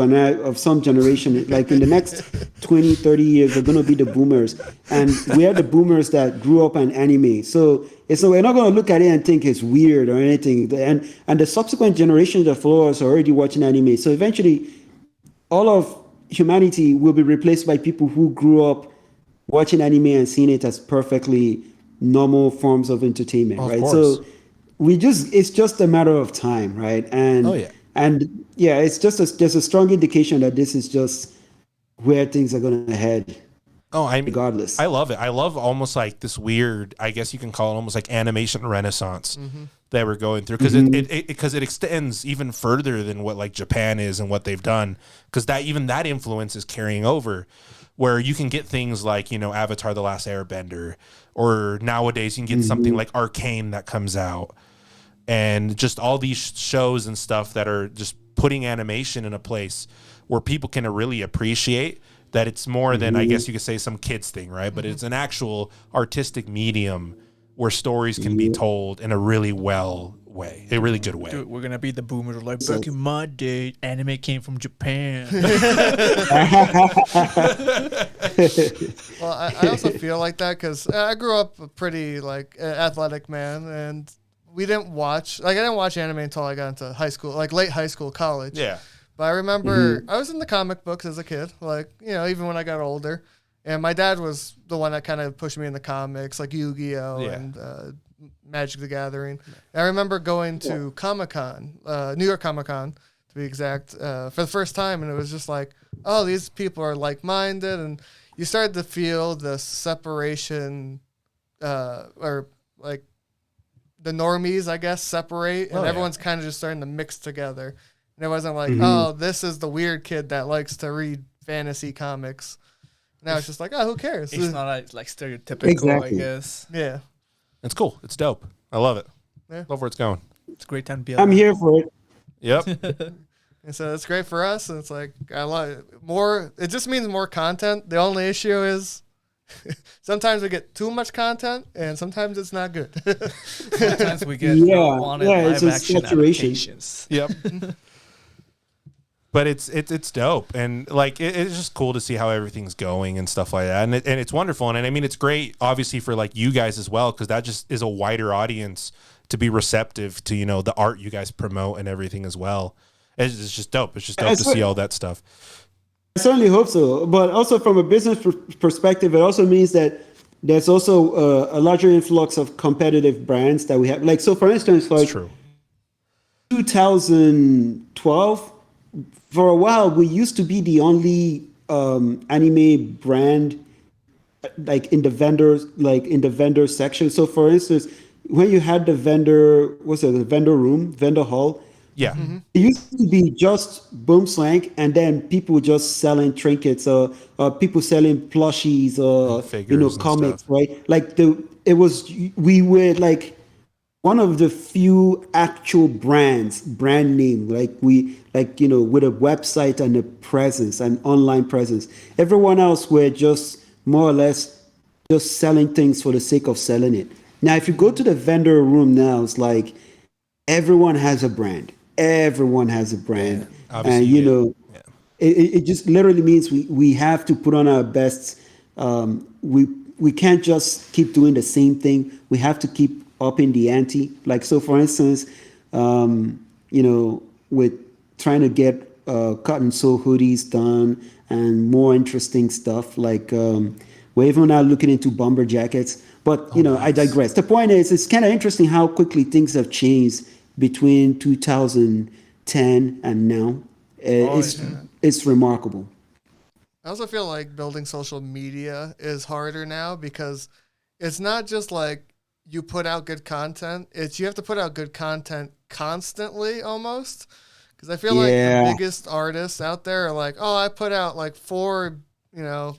C: some generation. Like in the next 20, 30 years, we're going to be the boomers. And we are the boomers that grew up on anime. So we're not going to look at it and think it's weird or anything. And the subsequent generations that follow us are already watching anime. So eventually, all of humanity will be replaced by people who grew up watching anime and seeing it as perfectly normal forms of entertainment, right? Course. So it's just a matter of time, right? And And it's just there's a strong indication that this is just where things are going to head.
D: Oh,
C: regardless.
D: I love it. I love almost like this weird, I guess you can call it almost like animation renaissance that we're going through, because it extends even further than what like Japan is and what they've done, because that influence is carrying over, where you can get things like Avatar: The Last Airbender, or nowadays you can get something like Arcane that comes out. And just all these shows and stuff that are just putting animation in a place where people can really appreciate that it's more than, I guess you could say, some kids thing, right? But it's an actual artistic medium where stories can be told in a really a really good way.
A: Dude, we're going to be the boomers like, back in my day, anime came from Japan.
B: Well, I also feel like that because I grew up a pretty like athletic man, and I didn't watch anime until I got into high school, like late high school, college.
D: Yeah.
B: But I remember I was in the comic books as a kid, like, even when I got older. And my dad was the one that kind of pushed me in the comics, like Yu-Gi-Oh! And Magic the Gathering. And I remember going to Comic-Con, New York Comic-Con, to be exact, for the first time. And it was just like, oh, these people are like-minded. And you started to feel the separation, or like, the normies, I guess, separate, and everyone's kind of just starting to mix together. And it wasn't like, oh, this is the weird kid that likes to read fantasy comics. Now it's just like, oh, who cares?
A: It's not like stereotypical, I guess.
B: Yeah.
D: It's cool. It's dope. I love it. Yeah. Love where it's going.
A: It's a great time to be
C: I'm here for it.
D: Yep.
B: And so it's great for us, and it's like, I love it. More. It just means more content. The only issue is sometimes we get too much content, and sometimes it's not good.
A: Sometimes we get live action adaptations.
D: Yep. But it's dope, and like it's just cool to see how everything's going and stuff like that, and it's wonderful, and I mean it's great, obviously, for like you guys as well, because that just is a wider audience to be receptive to the art you guys promote and everything as well. It's just dope. It's just dope to see all that stuff.
C: I certainly hope so. But also from a business perspective, it also means that there's also a larger influx of competitive brands that we have. Like, so for instance, like 2012, for a while, we used to be the only anime brand like in the vendor section. So for instance, when you had the the vendor hall,
D: yeah,
C: it used to be just Boomslank, and then people just selling trinkets or people selling plushies or
D: figures
C: comics,
D: stuff.
C: right? Like we were like one of the few actual brand name, like with a website and a presence, an online presence. Everyone else were just more or less just selling things for the sake of selling it. Now, if you go to the vendor room now, it's like everyone has a brand. Everyone has a brand, and it just literally means we have to put on our best. We can't just keep doing the same thing. We have to keep upping the ante. Like, so for instance, with trying to get cut and sew hoodies done and more interesting stuff. Like we're even now looking into bomber jackets. But nice. I digress. The point is, it's kind of interesting how quickly things have changed between 2010 and now. It's remarkable.
B: I also feel like building social media is harder now because it's not just like you put out good content. It's you have to put out good content constantly almost. Because I feel like the biggest artists out there are like, oh, I put out like 4, 20,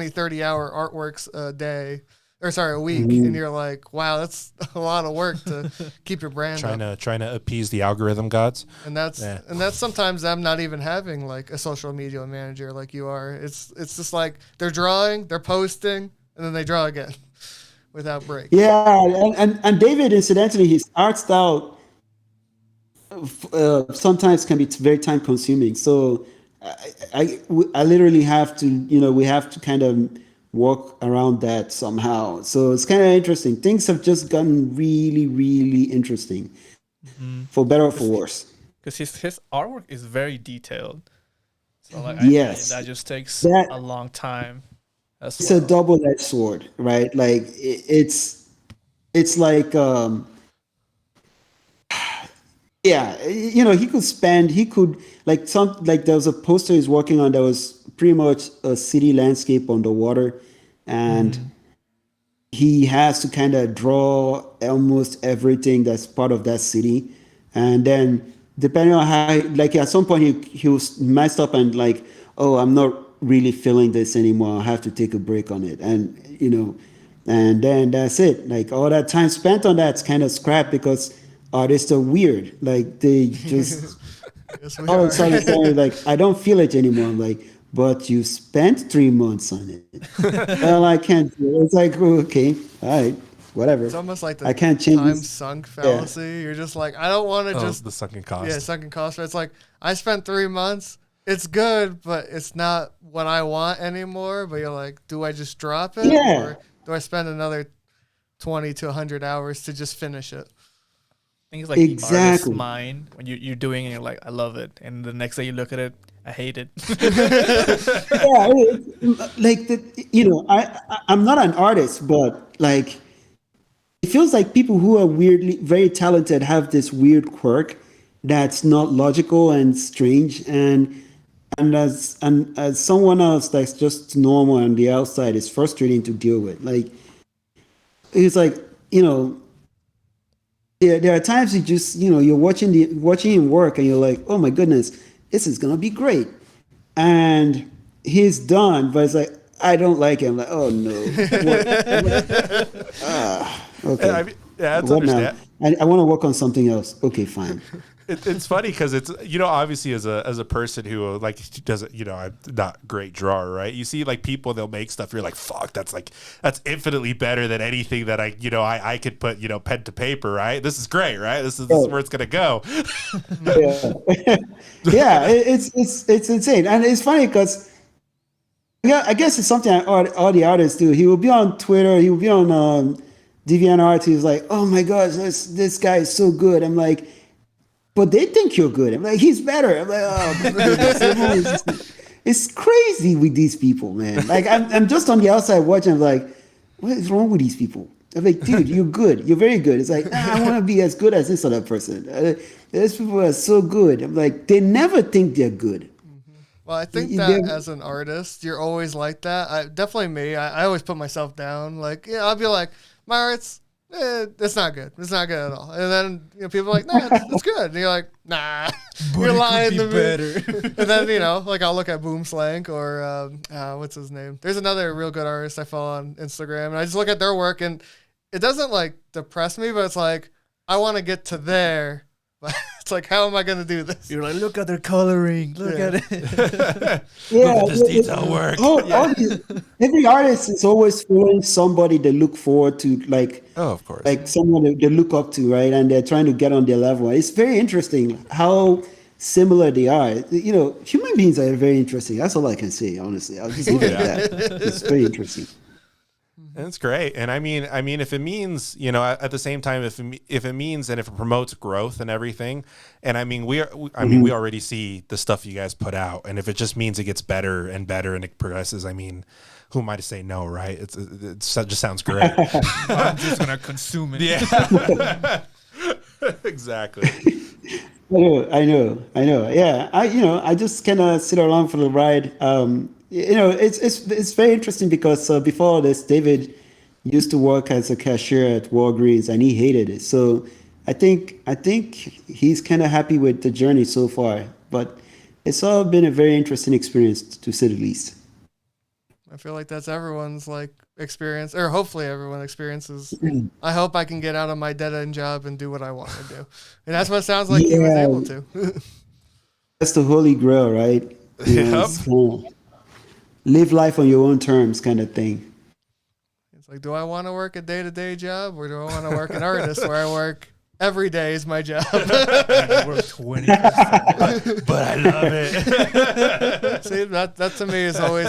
B: 30 hour artworks a day. A week, and you're like, wow, that's a lot of work to keep your brand
D: trying to appease the algorithm gods.
B: And that's sometimes I'm not even having like a social media manager like you are. It's just like they're drawing, they're posting, and then they draw again without break.
C: Yeah, and David, incidentally, his art style sometimes can be very time consuming. So I literally have to, we have to kind of work around that somehow. So it's kind of interesting. Things have just gotten really, really interesting, for better or for worse.
A: Because his artwork is very detailed. So like,
C: yes,
A: that just takes a long time.
C: It's a double-edged sword, right? Like it's like he could there was a poster he's working on that was pretty much a city landscape underwater, and he has to kind of draw almost everything that's part of that city, and then depending on how, like at some point he was messed up and like, oh, I'm not really feeling this anymore, I have to take a break on it, and and then that's it. Like all that time spent on that's kind of scrapped because artists are weird. Like they just all of a sudden saying like, I don't feel it anymore. I'm like, but you spent 3 months on it. Well, I can't do it. It's like, okay, all right, whatever.
B: It's almost like the
C: I can't change
B: time sunk fallacy. Yeah. You're just like, I don't want to just
D: the sunken cost.
B: Yeah, sunken cost. It's like I spent 3 months. It's good, but it's not what I want anymore. But you're like, do I just drop it?
C: Yeah.
B: Or do I spend another 20 to 100 hours to just finish it?
A: I think it's like the artist's mind when you're doing it, and you're like, I love it, and the next day you look at it, I hate it.
C: I'm not an artist, but like it feels like people who are weirdly very talented have this weird quirk that's not logical and strange, and as someone else that's just normal on the outside, is frustrating to deal with. Like it's like, there are times you just, you're watching him work and you're like, oh my goodness, this is gonna be great, and he's done, but it's like, I don't like him. Like, oh no. Okay.
D: I mean, that's understandable.
C: I want to work on something else. Okay, fine.
D: It's funny because it's, obviously as a person who like doesn't, I'm not a great drawer, right? You see like people, they'll make stuff, you're like, fuck, that's infinitely better than anything that I could put, pen to paper, right? This is great, right? This is where it's gonna go.
C: Yeah, it's insane, and it's funny because I guess it's something all the artists do. He will be on Twitter, he will be on DeviantArt. He's like, oh my gosh, this guy is so good. I'm like, but they think you're good. I'm like, he's better. I'm like, oh my goodness. It's crazy with these people, man. Like I'm just on the outside watching. I'm like, what is wrong with these people? I'm like, dude, you're good. You're very good. It's like, I want to be as good as this other person. These people are so good. I'm like, they never think they're good.
B: Well, I think that as an artist, you're always like that. Definitely me. I always put myself down. Like, I'll be like, my art's, it's not good. It's not good at all. And then people are like, nah, it's good. And you're like, nah, you're lying to me. Better. And then like I'll look at Boomslank or what's his name? There's another real good artist I follow on Instagram, and I just look at their work, and it doesn't like depress me, but it's like I want to get to there. It's like, how am I going to do this?
A: You're like, look at their coloring. Look at it.
C: Look
D: at this detail work.
C: Every artist is always following somebody they look forward to, like,
D: of course,
C: like someone they look up to, right? And they're trying to get on their level. It's very interesting how similar they are. Human beings are very interesting. That's all I can say, honestly. I'll just leave it at that. It's very interesting.
D: That's great. And I mean, if it means, at the same time, if it means and if it promotes growth and everything, and I mean, we already see the stuff you guys put out, and if it just means it gets better and better and it progresses, I mean, who am I to say no, right? It just sounds great.
A: I'm just gonna consume it.
D: Yeah. Exactly.
C: I know. Yeah, I just kind of sit around for the ride. It's very interesting because before this, David used to work as a cashier at Walgreens, and he hated it. So I think he's kind of happy with the journey so far. But it's all been a very interesting experience, to say the least.
B: I feel like that's everyone's experience, or hopefully everyone experiences. I hope I can get out of my dead end job and do what I want to do, and that's what it sounds like he was able to.
C: That's the holy grail, right? Live life on your own terms, kind of thing.
B: It's like, do I want to work a day-to-day job, or do I want to work an artist where I work every day is my job?
A: I work 20%,
D: but I love it.
B: See, that to me is always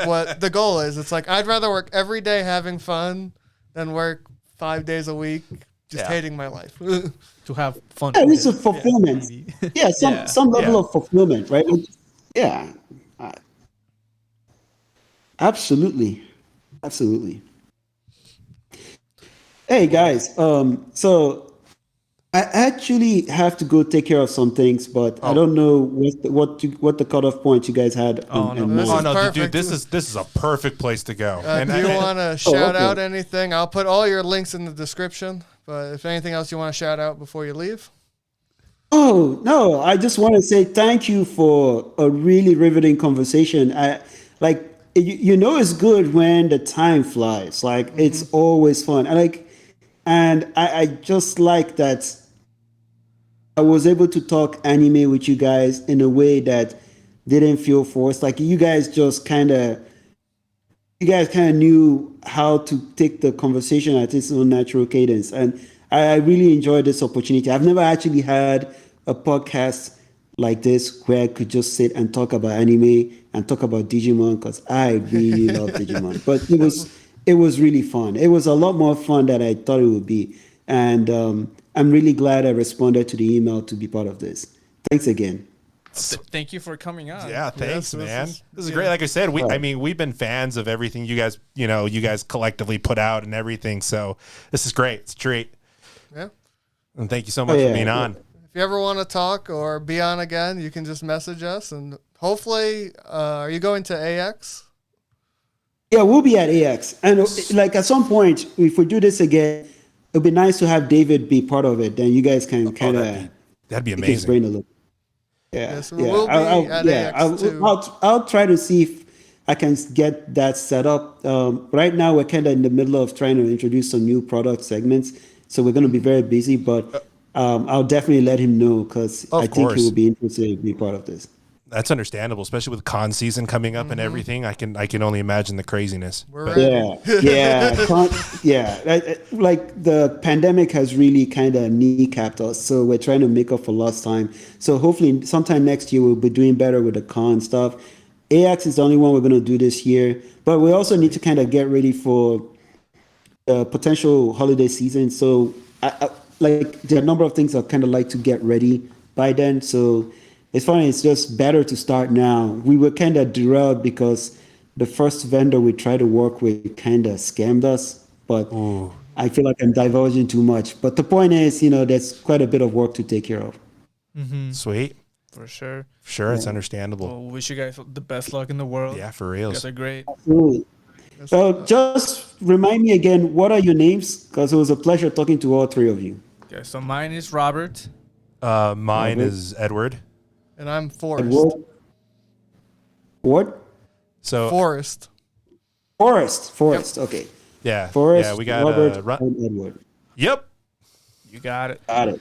B: what the goal is. It's like, I'd rather work every day having fun than work 5 days a week just hating my life.
A: To have fun.
C: Yeah, it's a fulfillment. Some level of fulfillment, right? Yeah. Absolutely. Hey guys, so I actually have to go take care of some things, but I don't know what the cutoff point you guys had.
D: Dude, this is a perfect place to go.
B: Do you want to shout out anything? I'll put all your links in the description. But if anything else you want to shout out before you leave.
C: Oh no, I just want to say thank you for a really riveting conversation. It's good when the time flies. It's always fun. And I just like that I was able to talk anime with you guys in a way that didn't feel forced. Like you guys kind of knew how to take the conversation at its own natural cadence. And I really enjoyed this opportunity. I've never actually had a podcast like this where I could just sit and talk about anime and talk about Digimon, because I really love Digimon. But it was really fun. It was a lot more fun than I thought it would be. And I'm really glad I responded to the email to be part of this. Thanks again.
A: Thank you for coming on.
D: Yeah, thanks, man. This is great. Like I said, we've been fans of everything you guys collectively put out and everything. So this is great. It's a treat.
B: Yeah.
D: And thank you so much for being on.
B: If you ever want to talk or be on again, you can just message us. And hopefully, are you going to AX?
C: Yeah, we'll be at AX. And at some point, if we do this again, it'd be nice to have David be part of it. Then you guys can kind of
D: that'd be amazing.
C: His brain a little. Yeah,
B: so we'll be at AX too.
C: I'll try to see if I can get that set up. Right now, we're kind of in the middle of trying to introduce some new product segments, so we're going to be very busy. But I'll definitely let him know, because I think he will be interested in being part of this.
D: That's understandable, especially with con season coming up and everything. I can only imagine the craziness.
C: Yeah. Like the pandemic has really kind of kneecapped us, so we're trying to make up for lost time. So hopefully sometime next year we'll be doing better with the con stuff. AX is the only one we're going to do this year, but we also need to kind of get ready for the potential holiday season. So like there are a number of things I kind of like to get ready by then. So it's funny. It's just better to start now. We were kind of derailed because the first vendor we tried to work with kind of scammed us. But I feel like I'm divulging too much. But the point is, there's quite a bit of work to take care of.
D: Sweet.
A: For sure.
D: Sure, it's understandable.
A: Well, wish you guys the best luck in the world.
D: Yeah, for real.
A: You guys are great.
C: Absolutely. So just remind me again, what are your names? Because it was a pleasure talking to all three of you.
A: Okay, so mine is Robert.
D: Mine is Edward.
B: And I'm Forrest.
C: Edward. What?
D: So
B: Forrest.
C: Forrest. Yep. Okay.
D: Yeah.
C: Forrest.
D: Yeah, we got
C: Robert and Edward.
D: Yep.
A: You got it.
C: Got it.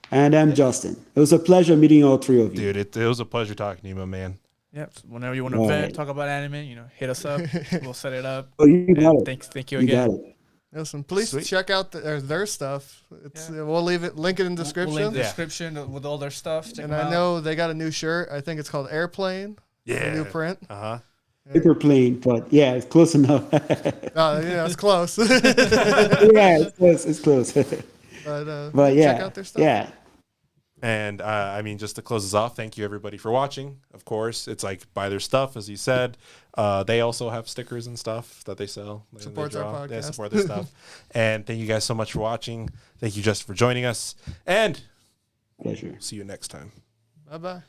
C: And I'm Justin. It was a pleasure meeting all three of you.
D: Dude, it was a pleasure talking to you, my man.
A: Yep. So whenever you want to vent, talk about anime, hit us up. We'll set it up.
C: Oh, you got it.
A: Thank you again.
C: You got it.
B: Listen, please check out their stuff. We'll link it in the description.
A: We'll link the description with all their stuff.
B: And I know they got a new shirt. I think it's called Airplane.
D: Yeah.
B: New print.
C: Paperplane, but yeah, it's close enough.
B: It's close.
C: Yeah, it's close. But yeah,
B: check out their stuff.
C: Yeah.
D: And I mean, just to close us off, thank you everybody for watching. Of course, it's like buy their stuff, as you said. They also have stickers and stuff that they sell.
B: Supports our podcast.
D: They support their stuff. And thank you guys so much for watching. Thank you, Justin, for joining us. And
C: Pleasure.
D: see you next time.
B: Bye-bye.